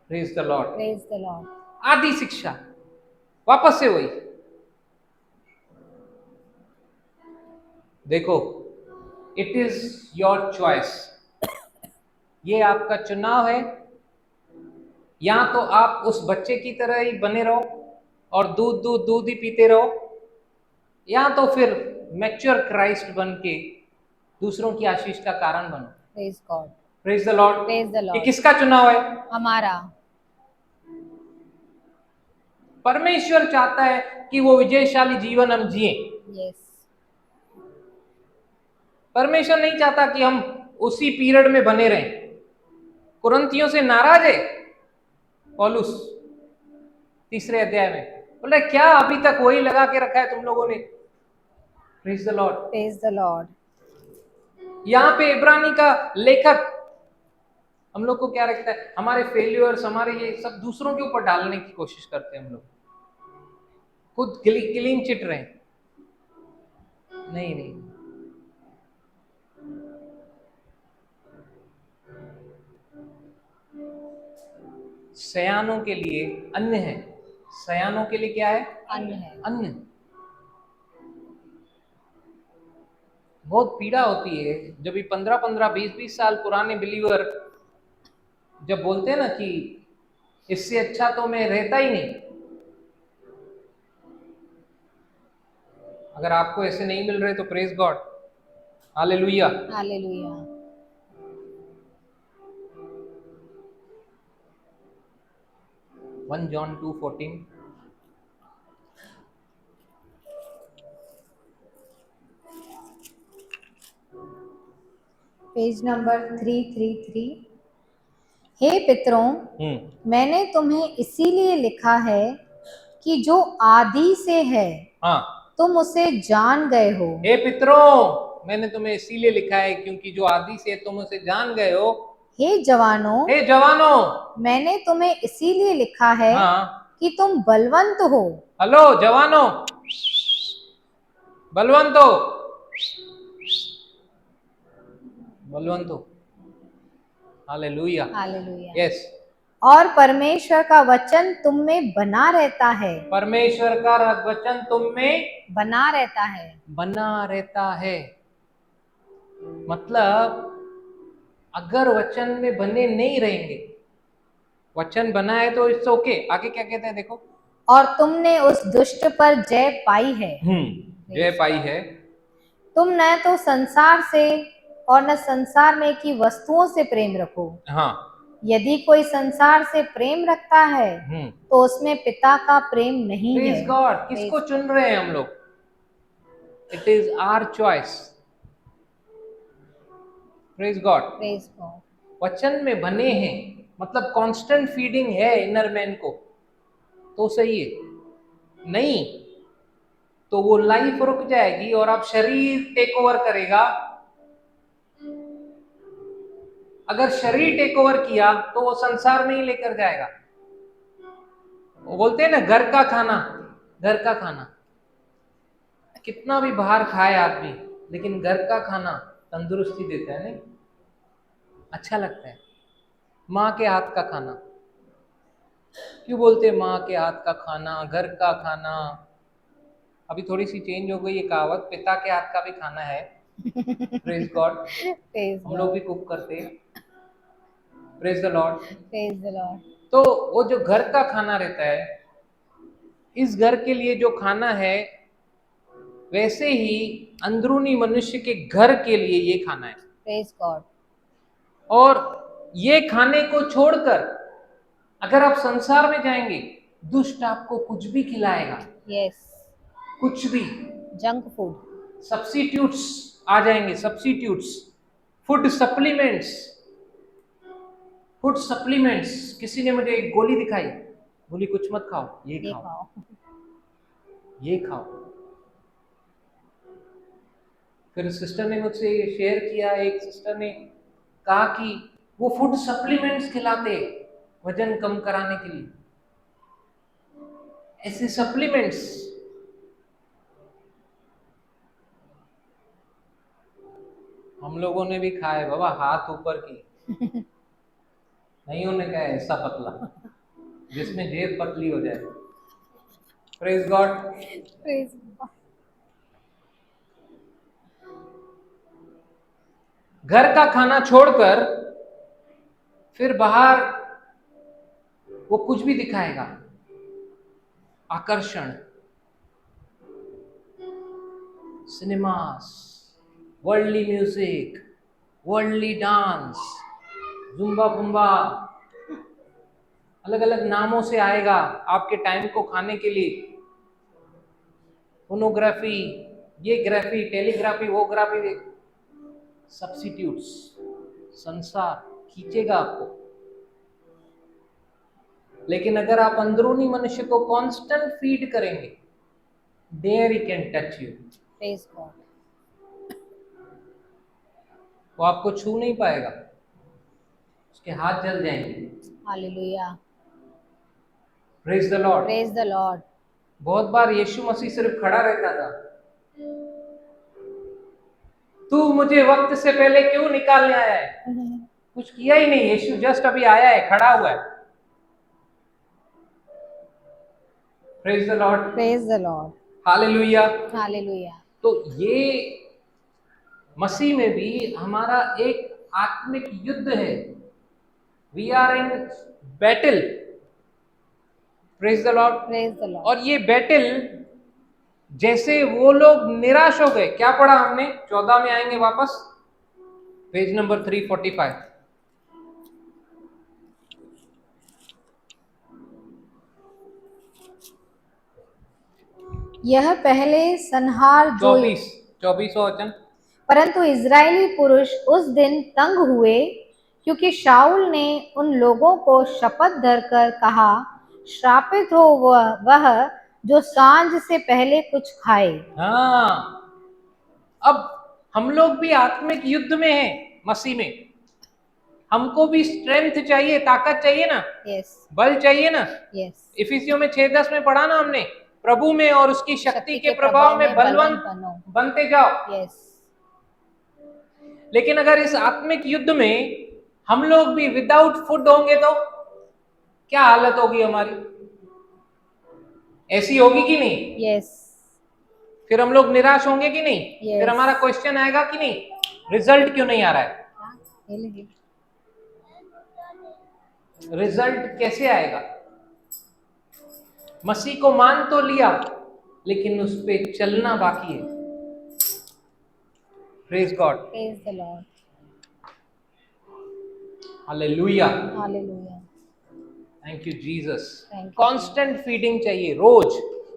Praise the Lord. Praise the Lord. आदि शिक्षा वापस से वही। देखो, इट इज योर चॉइस, ये आपका चुनाव है। या तो आप उस बच्चे की तरह ही बने रहो और दूध दूध दूध ही पीते रहो, या तो फिर मैच्योर क्राइस्ट बन के दूसरों की आशीष का कारण बनो। Praise God. Praise the Lord. Praise the ये लॉर्ड। किसका चुनाव है? हमारा। परमेश्वर चाहता है कि वो विजयशाली जीवन हम जिए। यस। परमेश्वर नहीं चाहता कि हम उसी पीरियड में बने रहें। कुरिन्थियों से नाराज है पौलुस 3 अध्याय में, बोले क्या अभी तक वही लगा के रखा है तुम लोगों ने। Praise the Lord. Praise the Lord. यहाँ पे इब्रानी का लेखक हम लोग को क्या रखता है, हमारे फेल्यूर्स, हमारे ये सब दूसरों के ऊपर डालने की कोशिश करते हैं हम लोग, खुद क्लीन चिट रहे। नहीं नहीं, सयानों के लिए अन्न है। सयानों के लिए क्या है? अन्न है। अन्न। बहुत पीड़ा होती है जब भी 15-15, 20-20 साल पुराने बिलीवर जब बोलते हैं ना कि इससे अच्छा तो मैं रहता ही नहीं। अगर आपको ऐसे नहीं मिल रहे तो praise God, hallelujah. Hallelujah. John 2:14। Page number 333। हे पितरों, मैंने तुम्हें इसीलिए लिखा है कि जो आदि से है तुम उसे जान गए हो। हे पितरों, मैंने तुम्हें इसीलिए लिखा है क्योंकि जो आदि से तुम उसे जान गए हो। हे जवानों, मैंने तुम्हें इसीलिए लिखा है कि तुम बलवंत हो। हेलो जवानों, बलवंत हो, बलवंत हो। हालेलुया। हालेलुया। यस। और परमेश्वर का वचन तुम में बना रहता है। परमेश्वर का वचन तुम में बना रहता है। बना रहता है मतलब अगर वचन में बने नहीं रहेंगे, वचन बना है तो इट्स ओके। आगे क्या कहते हैं देखो। और तुमने उस दुष्ट पर जय पाई है। जय पाई है। तुम न तो संसार से और न संसार में की वस्तुओं से प्रेम रखो। यदि कोई संसार से प्रेम रखता है तो उसमें पिता का प्रेम नहीं है। Praise God. किसको चुन रहे हैं हम लोग? It is our choice. Praise God. Praise God. वचन में बने हैं मतलब कांस्टेंट फीडिंग है इनर मैन को, तो सही है। नहीं तो वो लाइफ रुक जाएगी और अब शरीर टेक ओवर करेगा। अगर शरीर टेक ओवर किया तो वो संसार में ही लेकर जाएगा। वो बोलते हैं ना घर का खाना, घर का खाना कितना भी बाहर खाए आदमी, लेकिन घर का खाना तंदुरुस्ती देता है। नहीं, अच्छा लगता है। माँ के हाथ का खाना, क्यों बोलते हैं माँ के हाथ का खाना, घर का खाना? अभी थोड़ी सी चेंज हो गई ये कहावत, पिता के हाथ का भी खाना है। प्रेज गॉड, Praise हम लोग भी God. कुक करते हैं। Praise the Lord. Praise the Lord. तो वो जो घर का खाना रहता है, इस घर के लिए जो खाना है, वैसे ही अंदरूनी मनुष्य के घर के लिए ये खाना है। Praise God. और ये खाने को छोड़कर अगर आप संसार में जाएंगे, दुष्ट आपको कुछ भी खिलाएगा, Yes. कुछ भी। Junk food. सब्स्टिट्यूट्स आ जाएंगे, substitutes, food supplements. Food supplements, किसी ने मुझे एक गोली दिखाई, बोली कुछ मत खाओ, ये ये खाओ, खाओ. ये खाओ। फिर सिस्टर ने मुझसे शेयर किया, एक सिस्टर ने कहा कि वो फूड सप्लीमेंट्स खिलाते वजन कम कराने के लिए। ऐसे सप्लीमेंट्स हम लोगों ने भी खाए बाबा, हाथ ऊपर की। नहीं होने का है ऐसा पतला जिसमें जेब पतली हो जाए। Praise God. Praise God. घर का खाना छोड़कर फिर बाहर वो कुछ भी दिखाएगा, आकर्षण, cinemas, worldly music, worldly dance, Zumba बुम्बा, अलग अलग नामों से आएगा आपके टाइम को खाने के लिए। फोनोग्राफी, ये ग्राफी, टेलीग्राफी, वो ग्राफी, सब्स्टिट्यूट्स, संसार खींचेगा आपको। लेकिन अगर आप अंदरूनी मनुष्य को कांस्टेंट फीड करेंगे, there he can touch you. Praise God. वो आपको छू नहीं पाएगा, उसके हाथ जल जाएंगे। Hallelujah. Praise the Lord. Praise the Lord. बहुत बार यीशु मसीह सिर्फ खड़ा रहता था, तू मुझे वक्त से पहले क्यों निकालने आया है? कुछ किया ही नहीं, यीशु जस्ट अभी आया है, खड़ा हुआ है। Praise the Lord. Praise the Lord. Hallelujah. Hallelujah. तो ये मसीह में भी हमारा एक आत्मिक युद्ध है। We are in battle. Praise the Lord. Praise the Lord. और ये बैटल, जैसे वो लोग निराश हो गए, क्या पढ़ा हमने? 14 में आएंगे वापस, पेज नंबर 345। यह पहले संहार जो 24वां वचन। परंतु इजरायली पुरुष उस दिन तंग हुए, क्योंकि शाऊल ने उन लोगों को शपथ धरकर कहा, श्रापित हो वह जो सांझ से पहले कुछ खाए। हाँ, अब हम लोग भी आत्मिक युद्ध में हैं मसीह में। हमको भी स्ट्रेंथ चाहिए, ताकत चाहिए ना, यस बल चाहिए ना। यस इफिसियों में 6:10 में पढ़ा ना हमने, प्रभु में और उसकी शक्ति के प्रभाव में बलवंत बनो। बनते जाओ। यस लेकिन अगर इस आत्मिक युद्ध में हम लोग भी विदाउट फूड होंगे तो क्या हालत होगी हमारी? ऐसी होगी कि नहीं? यस फिर हम लोग निराश होंगे कि नहीं? Yes. फिर हमारा क्वेश्चन आएगा कि नहीं, रिजल्ट क्यों नहीं आ रहा है? रिजल्ट कैसे आएगा? मसीह को मान तो लिया, लेकिन उस पे चलना बाकी है। Praise God. Praise the Lord. Hallelujah. Hallelujah. Thank you Jesus. Thank you, constant feeding चाहिए रोज।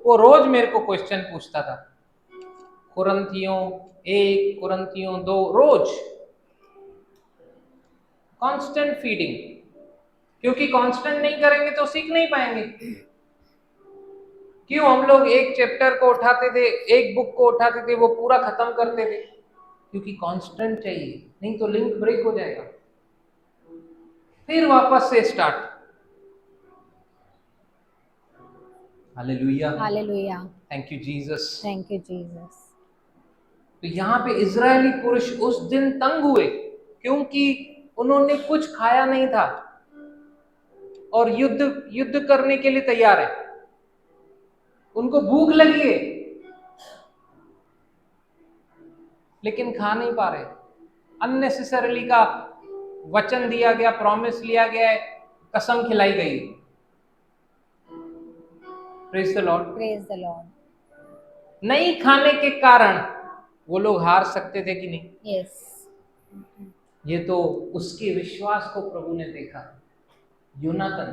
वो रोज मेरे को क्वेश्चन पूछता था, कुरिन्थियों 1, कुरिन्थियों 2, रोज कांस्टेंट फीडिंग। क्योंकि कांस्टेंट नहीं करेंगे तो सीख नहीं पाएंगे। क्यों हम लोग एक चैप्टर को उठाते थे, एक बुक को उठाते थे, वो पूरा खत्म करते थे? क्योंकि कांस्टेंट चाहिए, नहीं तो लिंक ब्रेक हो जाएगा। फिर वापस से start. Hallelujah. Hallelujah. Thank you Jesus. Thank you Jesus. तो यहाँ पे इजरायली पुरुष उस दिन तंग हुए, क्योंकि उन्होंने कुछ खाया नहीं था और युद्ध युद्ध करने के लिए तैयार है, उनको भूख लगी है लेकिन खा नहीं पा रहे। अननेसेसरली का वचन दिया गया, प्रॉमिस लिया गया है, कसम खिलाई गई। Praise the Lord. Praise the Lord. नहीं खाने के कारण वो लोग हार सकते थे कि नहीं? यस। ये तो उसके विश्वास को प्रभु ने देखा। योनातन,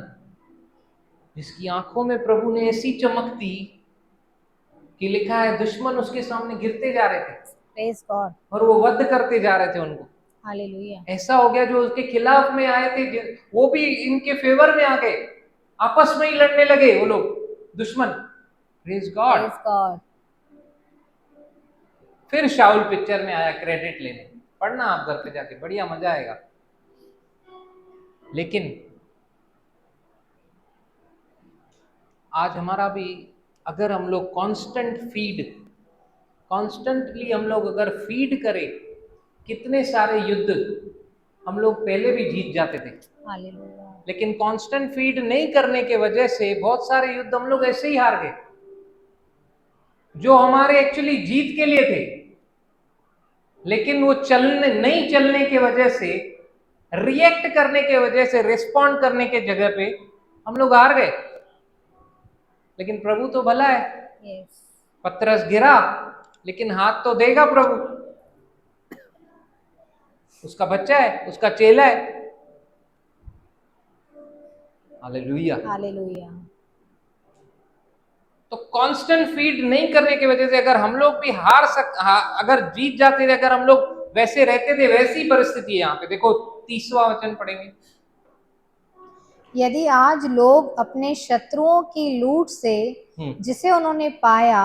जिसकी आंखों में प्रभु ने ऐसी चमक दी कि लिखा है दुश्मन उसके सामने गिरते जा रहे थे प्रेज गॉड। और वो वध करते जा रहे थे उनको। हालेलुया। ऐसा हो गया जो उसके खिलाफ में आए थे वो भी इनके फेवर में आ गए, आपस में ही लड़ने लगे वो लोग, दुश्मन। Praise God. Praise God. फिर शाउल पिक्चर में आया क्रेडिट लेने। पढ़ना आप घर पे जाके, बढ़िया मजा आएगा। लेकिन आज हमारा भी, अगर हम लोग कॉन्स्टेंटली हम लोग अगर फीड करें, कितने सारे युद्ध हम लोग पहले भी जीत जाते थे। हालेलुया। लेकिन कांस्टेंट फीड नहीं करने के वजह से बहुत सारे युद्ध हम लोग ऐसे ही हार गए, जो हमारे एक्चुअली जीत के लिए थे। लेकिन वो नहीं चलने के वजह से, रिएक्ट करने के वजह से, रिस्पॉन्ड करने के जगह पे हम लोग हार गए। लेकिन प्रभु तो भला है। यस। पतरस गिरा लेकिन हाथ तो देगा प्रभु, उसका बच्चा है, उसका चेला है। हालेलुया। हालेलुया। तो कांस्टेंट फीड नहीं करने की वजह से अगर हम लोग भी अगर जीत जाते थे, अगर हम लोग वैसे रहते थे, वैसी परिस्थिति है यहाँ पे। देखो 30वां वचन पढ़ेंगे। यदि आज लोग अपने शत्रुओं की लूट से जिसे उन्होंने पाया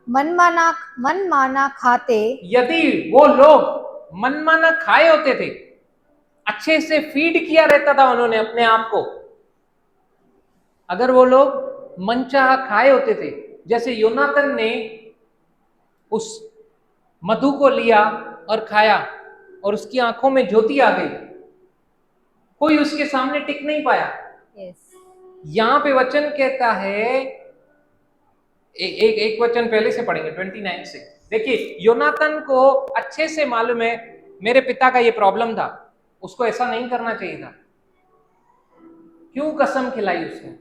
मनमाना खाते, यदि वो लोग मनमाना खाए होते थे, अच्छे से फीड किया रहता था उन्होंने अपने आप को, अगर वो लोग मनचाहा खाए होते थे, जैसे योनातन ने उस मधु को लिया और खाया और उसकी आंखों में ज्योति आ गई, कोई उसके सामने टिक नहीं पाया। यहां पे वचन कहता है, एक वचन पहले से पढ़ेंगे 29 से। देखिए योनातन को अच्छे से मालूम है मेरे पिता का ये प्रॉब्लम था, उसको ऐसा नहीं करना चाहिए था। क्यों कसम खिलाई उसने?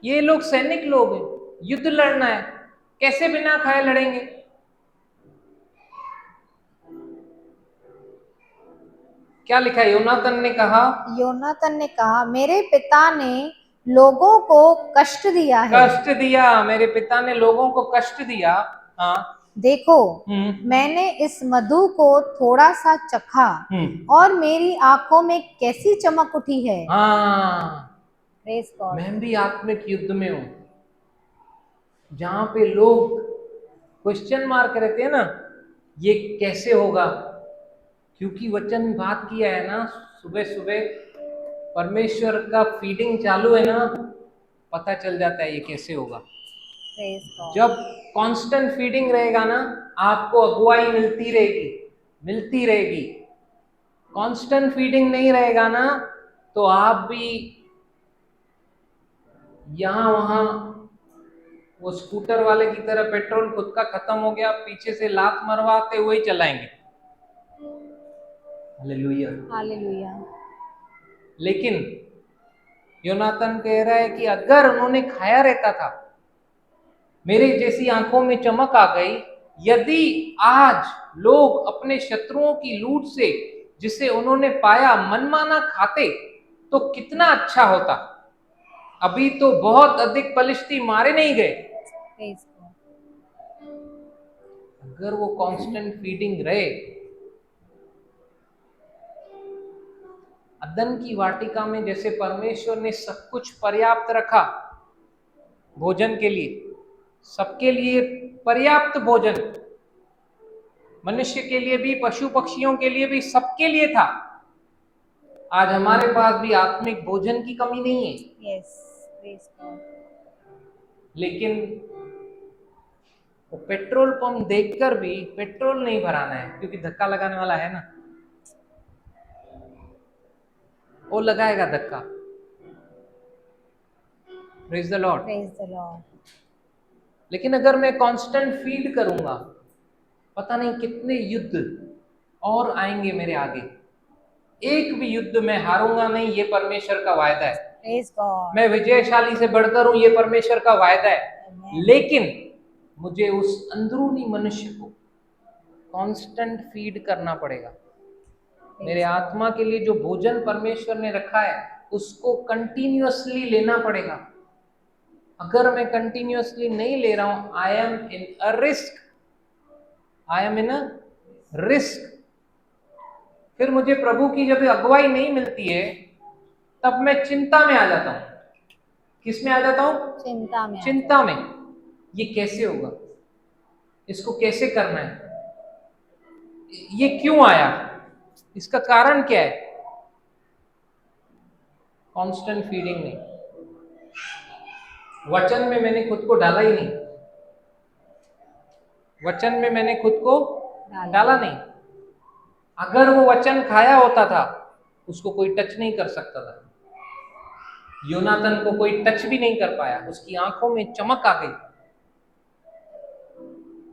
ये लोग सैनिक लोग हैं, युद्ध लड़ना है, कैसे बिना खाए लड़ेंगे? क्या लिखा है? योनातन ने कहा मेरे पिता ने लोगों को कष्ट दिया है। कष्ट दिया, मेरे पिता ने लोगों को कष्ट दिया। हाँ, देखो मैंने इस मधु को थोड़ा सा चखा और मेरी आंखों में कैसी चमक उठी है। हाँ, प्रेज गॉड। मैं भी आत्मिक युद्ध में हूं, जहां पे लोग क्वेश्चन मार्क रहते हैं ना, ये कैसे होगा? क्योंकि वचन बात किया है ना, सुबह सुबह परमेश्वर का फीडिंग चालू है ना, पता चल जाता है ये कैसे होगा। जब कांस्टेंट फीडिंग रहेगा ना, आपको अगुवाई मिलती रहेगी। कांस्टेंट फीडिंग नहीं रहेगा ना, तो आप भी यहां वहां वो स्कूटर वाले की तरह, पेट्रोल खुद का खत्म हो गया, पीछे से लात मरवाते हुए ही चलाएंगे। हालेलुया। हालेलुया। लेकिन योनातन कह रहा है कि अगर उन्होंने खाया रहता था, मेरे जैसी आंखों में चमक आ गई। यदि आज लोग अपने शत्रुओं की लूट से जिसे उन्होंने पाया मनमाना खाते तो कितना अच्छा होता। अभी तो बहुत अधिक पलिश्ती मारे नहीं गए। अगर वो कांस्टेंट फीडिंग रहे, अदन की वाटिका में जैसे परमेश्वर ने सब कुछ पर्याप्त रखा भोजन के लिए, सबके लिए पर्याप्त भोजन, मनुष्य के लिए भी, पशु पक्षियों के लिए भी, सबके लिए था। आज हमारे पास भी आत्मिक भोजन की कमी नहीं है। लेकिन वो पेट्रोल पंप देखकर भी पेट्रोल नहीं भराना है, क्योंकि धक्का लगाने वाला है ना। वो लगाएगा धक्का। Praise the Lord. Praise the Lord. लेकिन अगर मैं कांस्टेंट फीड करूंगा, पता नहीं कितने युद्ध और आएंगे मेरे आगे, एक भी युद्ध मैं हारूंगा नहीं, ये परमेश्वर का वायदा है। Praise God. मैं विजयशाली से बढ़कर हूं, ये परमेश्वर का वायदा है। लेकिन मुझे उस अंदरूनी मनुष्य को कांस्टेंट फीड करना पड़ेगा। मेरे आत्मा के लिए जो भोजन परमेश्वर ने रखा है उसको कंटिन्यूअसली लेना पड़ेगा। अगर मैं कंटिन्यूअसली नहीं ले रहा हूं, I am in a risk, I am in a risk. फिर मुझे प्रभु की जब अगुवाई नहीं मिलती है तब मैं चिंता में आ जाता हूं। किस में आ जाता हूं? चिंता में। चिंता में। ये कैसे होगा, इसको कैसे करना है, ये क्यों आया, इसका कारण क्या है? कांस्टेंट फीडिंग नहीं। वचन में मैंने खुद को डाला ही नहीं, वचन में मैंने खुद को डाला नहीं। अगर वो वचन खाया होता था उसको कोई टच नहीं कर सकता था। योनातन को कोई टच भी नहीं कर पाया, उसकी आंखों में चमक आ गई।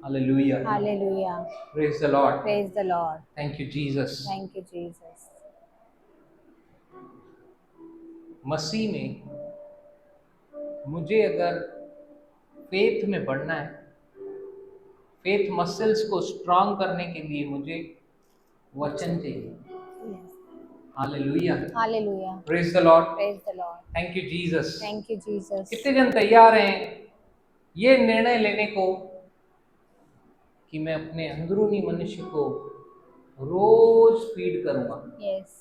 Hallelujah, hallelujah. Praise the Lord, praise the Lord. Thank you Jesus. Thank you Jesus. मसीह में मुझे अगर फेथ में बढ़ना है, फेथ मसल्स को स्ट्रांग करने के लिए मुझे वचन चाहिए। Hallelujah, hallelujah. Praise the Lord, praise the Lord. Thank you Jesus. Thank you Jesus. कितने जन तैयार हैं ये निर्णय लेने को कि मैं अपने अंदरूनी मनुष्य को रोज फीड करूंगा? Yes.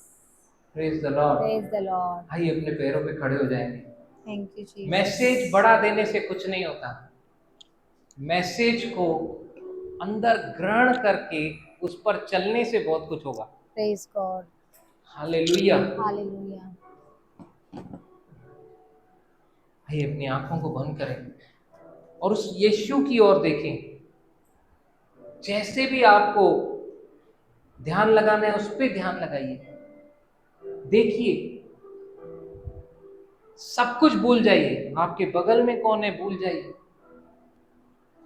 Praise the Lord. Praise the Lord. आइए अपने पैरों पे खड़े हो जाएंगे। Thank you Jesus. मैसेज बढ़ा देने से कुछ नहीं होता, मैसेज को अंदर ग्रहण करके उस पर चलने से बहुत कुछ होगा। Praise God. हालेलुया। हालेलुया। आइए अपनी आंखों को बंद करें और उस यीशु की ओर देखें। जैसे भी आपको ध्यान लगाना है उस पर ध्यान लगाइए, देखिए, सब कुछ भूल जाइए। आपके बगल में कौन है भूल जाइए।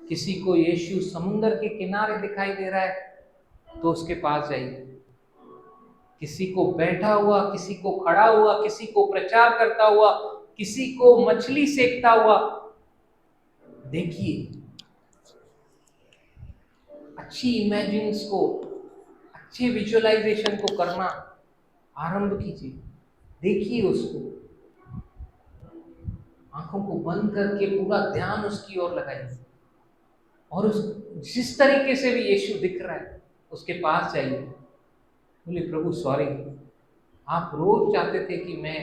किसी को यीशु समुद्र के किनारे दिखाई दे रहा है तो उसके पास जाइए। किसी को बैठा हुआ, किसी को खड़ा हुआ, किसी को प्रचार करता हुआ, किसी को मछली सेकता हुआ देखिए। अच्छी इमेजिन्स को, अच्छे विजुअलाइजेशन को करना आरंभ कीजिए। देखिए उसको, आंखों को बंद करके पूरा ध्यान उसकी ओर लगाइए और उस जिस तरीके से भी यीशु दिख रहा है उसके पास जाइए। बोले प्रभु सॉरी, आप रोज चाहते थे कि मैं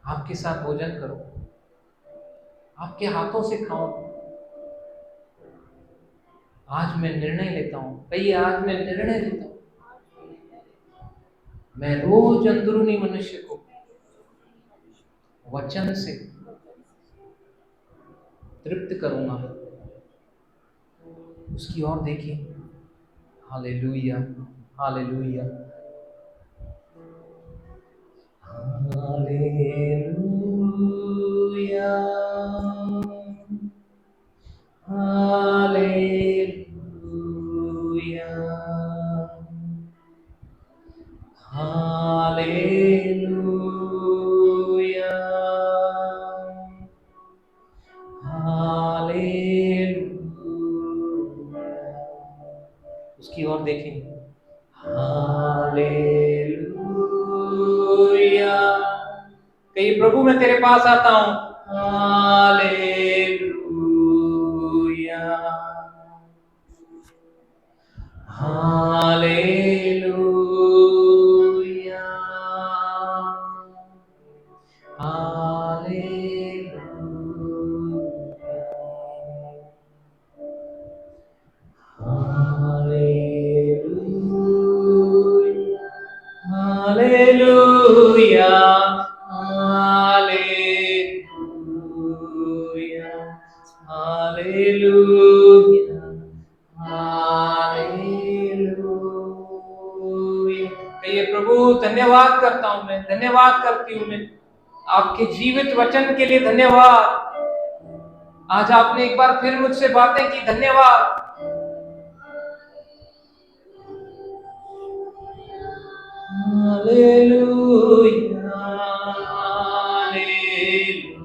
आपके साथ भोजन करूं, आपके हाथों से खाऊं। आज मैं निर्णय लेता हूं, कहिए आज मैं निर्णय लेता हूं, मैं रोज अंदरूनी मनुष्य को वचन से तृप्त करूंगा। उसकी ओर देखिए। Hallelujah, hallelujah, hallelujah, hallelujah, hallelujah, hallelujah. उसकी ओर देखें। हालेलुया। कहिए प्रभु मैं तेरे पास आता हूं। Hallelujah, hallelujah, hallelujah, hallelujah, hallelujah, hallelujah, धन्यवाद करता हूं, मैं धन्यवाद करती हूं, मैं आपके जीवित वचन के लिए धन्यवाद। आज आपने एक बार फिर मुझसे बातें की, धन्यवाद। Hallelujah, hallelujah.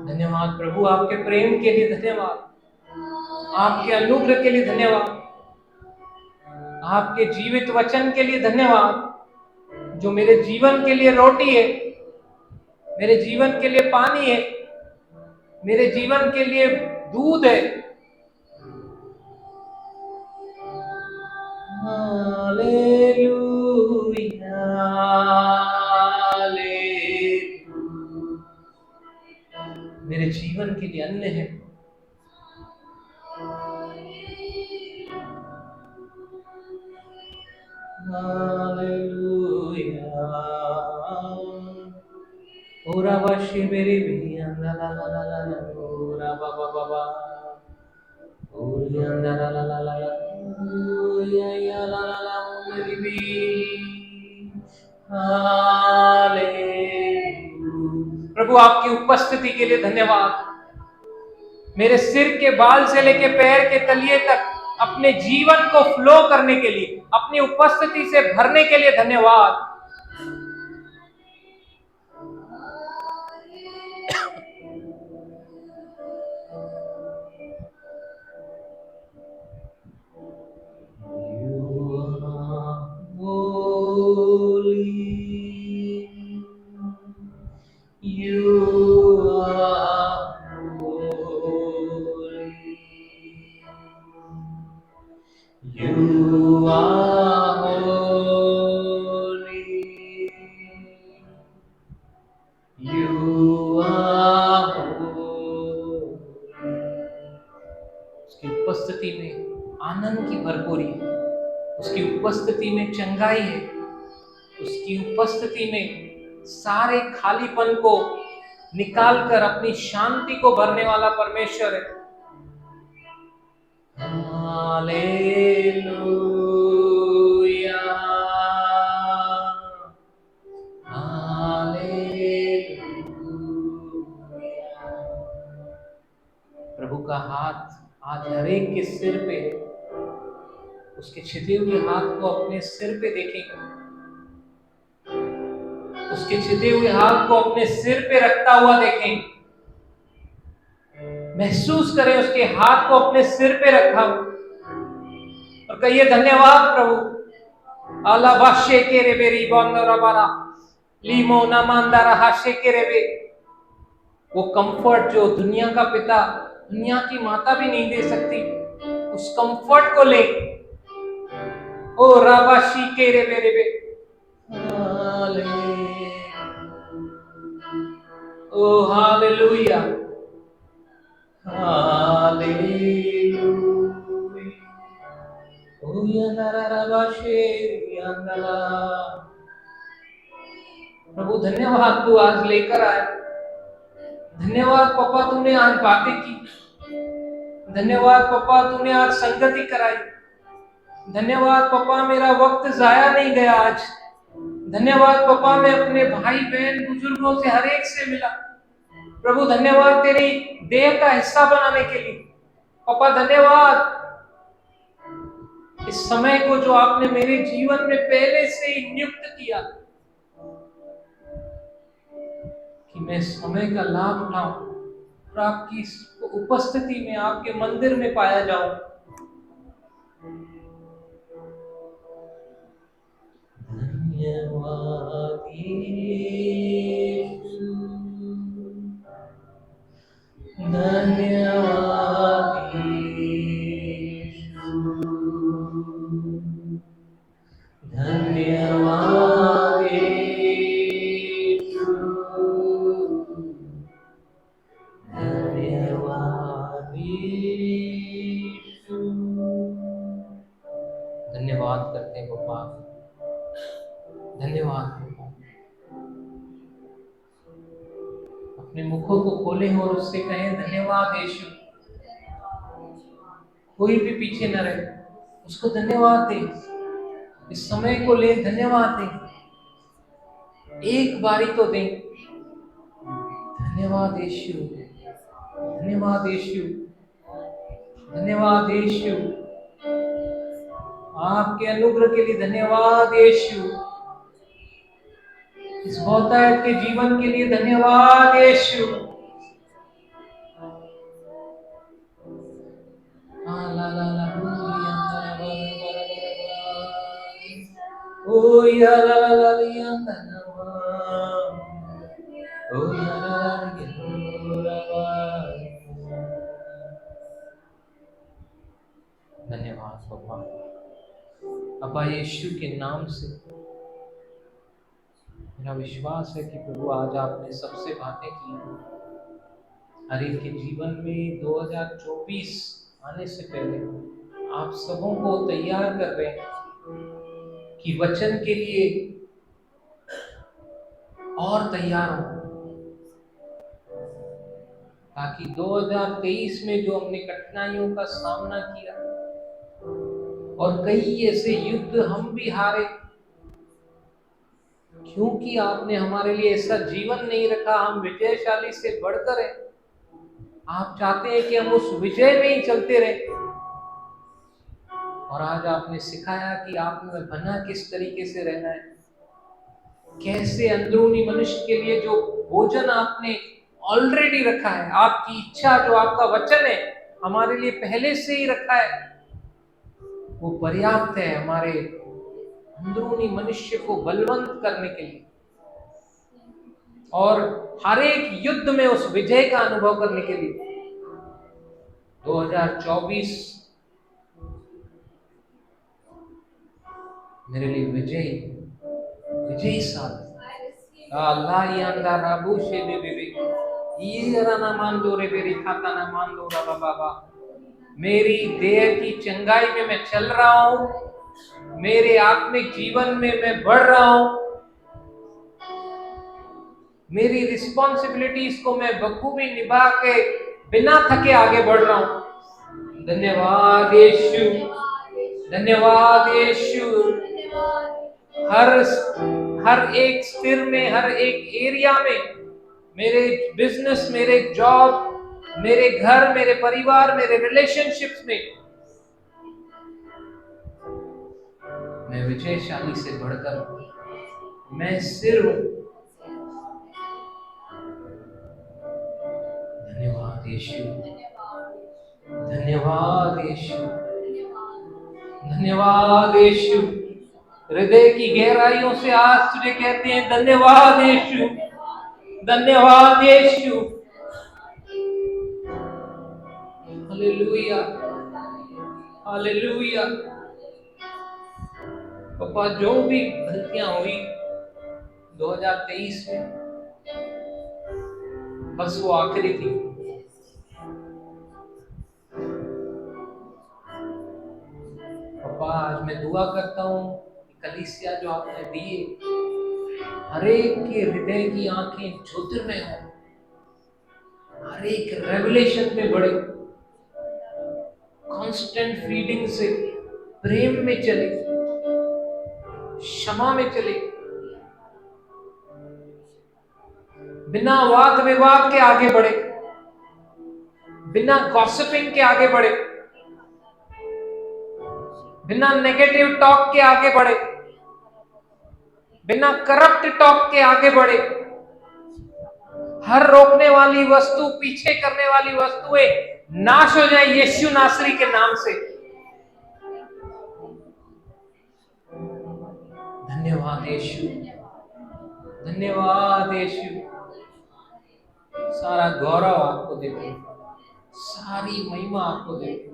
धन्यवाद प्रभु, आपके प्रेम के लिए धन्यवाद, आपके अनुग्रह के लिए धन्यवाद, आपके जीवित वचन के लिए धन्यवाद, जो मेरे जीवन के लिए रोटी है, मेरे जीवन के लिए पानी है, मेरे जीवन के लिए दूध है। Hallelujah, hallelujah. मेरे जीवन के लिए अन्न है। हालेलुया। ओरा वाशी मेरी भी अंदा ला ला ला ला ला, ओरा बाबा बाबा, ओरी अंदा ला ला ला ला ला, ओया या ला ला ला मेरी भी। हालेलुया। प्रभु आपकी उपस्थिति के लिए धन्यवाद। मेरे सिर के बाल से लेके पैर के तलिए तक अपने जीवन को फ्लो करने के लिए, अपनी उपस्थिति से भरने के लिए धन्यवाद। You are holy. You are holy. उसकी उपस्थिति में आनंद की भरपूरी है, उसकी उपस्थिति में चंगाई है, उसकी उपस्थिति में सारे खालीपन को निकालकर अपनी शांति को भरने वाला परमेश्वर है। Hallelujah, hallelujah. प्रभु का हाथ आज हर एक के सिर पे है। उसके छिपे हुए हाथ को अपने सिर पे देखेंगे, उसके छिपे हुए हाथ को अपने सिर पे रखता हुआ देखेंगे। महसूस करें उसके हाथ को अपने सिर पे रखा और कहिए धन्यवाद प्रभु। आला बाशे के रे बेरी बंदरा बारा लीमो ना मांदारा हाशे के रे बे। वो कंफर्ट जो दुनिया का पिता, दुनिया की माता भी नहीं दे सकती, उस कंफर्ट को ले। ओ राबाशी के रे बेरे बे। ओ हालेलुया, प्रभु धन्यवाद, तू आज लेकर आए। धन्यवाद पापा, तूने आज बातें की। धन्यवाद पापा, तूने आज संगति कराई। धन्यवाद पापा, मेरा वक्त जाया नहीं गया आज। धन्यवाद पापा, मैं अपने भाई बहन बुजुर्गों से हर एक से मिला। प्रभु धन्यवाद तेरी देह का हिस्सा बनाने के लिए। पापा धन्यवाद इस समय को जो आपने मेरे जीवन में पहले से ही नियुक्त किया कि मैं समय का लाभ उठाऊं और आपकी उपस्थिति में, आपके मंदिर में पाया जाऊं। धन्यवाद यीशु, धन्यवाद यीशु, धन्यवाद यीशु, धन्यवाद यीशु। धन्यवाद करते हैं पापा, धन्यवाद पापा। अपने मुखों को खोलें और उससे कहें धन्यवाद यीशु। कोई भी पीछे न रहे, उसको धन्यवाद दे। इस समय को ले, धन्यवाद दें, एक बारी तो दें। धन्यवाद यीशु, धन्यवाद यीशु, धन्यवाद यीशु, आपके अनुग्रह के लिए धन्यवाद यीशु, इस बहुतायत के जीवन के लिए धन्यवाद यीशु। धन्यवाद बाबा, अब्बा यीशु के नाम से मेरा विश्वास है कि प्रभु आज आपने सबसे बातें की, हर एक के जीवन में 2024 आने से पहले आप सबों को तैयार कर रहे हैं कि वचन के लिए और तैयार हो, ताकि 2023 में जो हमने कठिनाइयों का सामना किया और कई ऐसे युद्ध हम भी हारे, क्योंकि आपने हमारे लिए ऐसा जीवन नहीं रखा, हम विजयशाली से बढ़कर हैं। आप चाहते हैं कि हम उस विजय में ही चलते रहे। और आज आपने सिखाया कि आप में बना किस तरीके से रहना है, कैसे अंदरूनी मनुष्य के लिए जो भोजन आपने ऑलरेडी रखा है, आपकी इच्छा जो आपका वचन है हमारे लिए पहले से ही रखा है, वो पर्याप्त है हमारे अंदरूनी मनुष्य को बलवंत करने के लिए और हर एक युद्ध में उस विजय का अनुभव करने के लिए। 2024 मेरे लिए विजयी साल। अल्लाह यांदा राबू शे बेबे ये राना मान दो रे बेरी खाता ना मान दो रा बाबा। मेरी देह की चंगाई में मैं चल रहा हूँ, मेरे आत्मिक जीवन में मैं बढ़ रहा हूँ, मेरी रिस्पॉन्सिबिलिटीज को मैं बखूबी निभा के बिना थके आगे बढ़ रहा हूँ। धन्यवाद यीशु, धन्यवाद यीशु। हर एक स्थिर में, हर एक एरिया में, मेरे बिजनेस, मेरे जॉब, मेरे घर, मेरे परिवार, मेरे रिलेशनशिप्स में मैं विजयशाली से बढ़कर मैं सिर हूं। धन्यवाद यीशु, धन्यवाद यीशु, धन्यवाद यीशु। हृदय की गहराइयों से आज तुझे कहते हैं धन्यवाद यीशु, धन्यवाद यीशु। Hallelujah, hallelujah. पापा जो भी गलतियां हुई 2023 में, बस वो आखिरी थी। पापा आज मैं दुआ करता हूँ कलीसिया जो आपने दी, हर एक के हृदय की आंखें ज्योतिर्मय हो, हर एक रेवलेशन में बढ़े, कांस्टेंट फीडिंग से प्रेम में चले, क्षमा में चले, बिना वाद विवाद के आगे बढ़े, बिना गॉसिपिंग के आगे बढ़े, बिना नेगेटिव टॉक के आगे बढ़े, बिना करप्ट टॉक के आगे बढ़े। हर रोकने वाली वस्तु, पीछे करने वाली वस्तुएं नाश हो जाए यीशु नासरी के नाम से। धन्यवाद यीशु, धन्यवाद यीशु। सारा गौरव आपको देते हैं, सारी महिमा आपको देते हैं।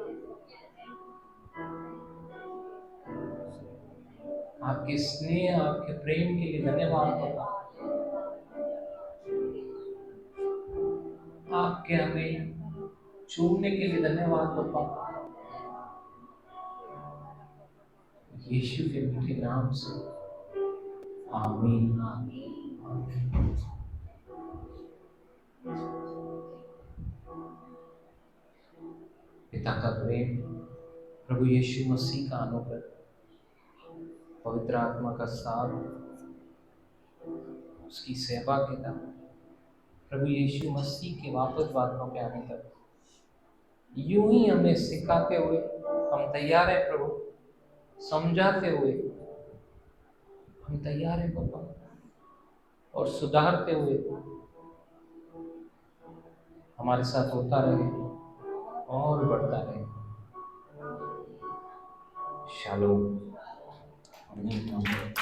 आपके स्नेह, आपके प्रेम के लिए धन्यवाद बाबा। आपके हमें छूने के लिए धन्यवाद बाबा। यीशु के मीठे नाम से आमीन। पिता का प्रेम, प्रभु यीशु मसीह का अनुग्रह पवित्र आत्मा का साथ, उसकी सेवा के तक, प्रभु यीशु मसीह के वापस बातों पे आने तक यूं ही हमें सिखाते हुए हम तैयार हैं प्रभु, समझाते हुए हम तैयार हैं पापा, और सुधारते हुए हमारे साथ होता रहे और बढ़ता रहे। शालोम। आमीन।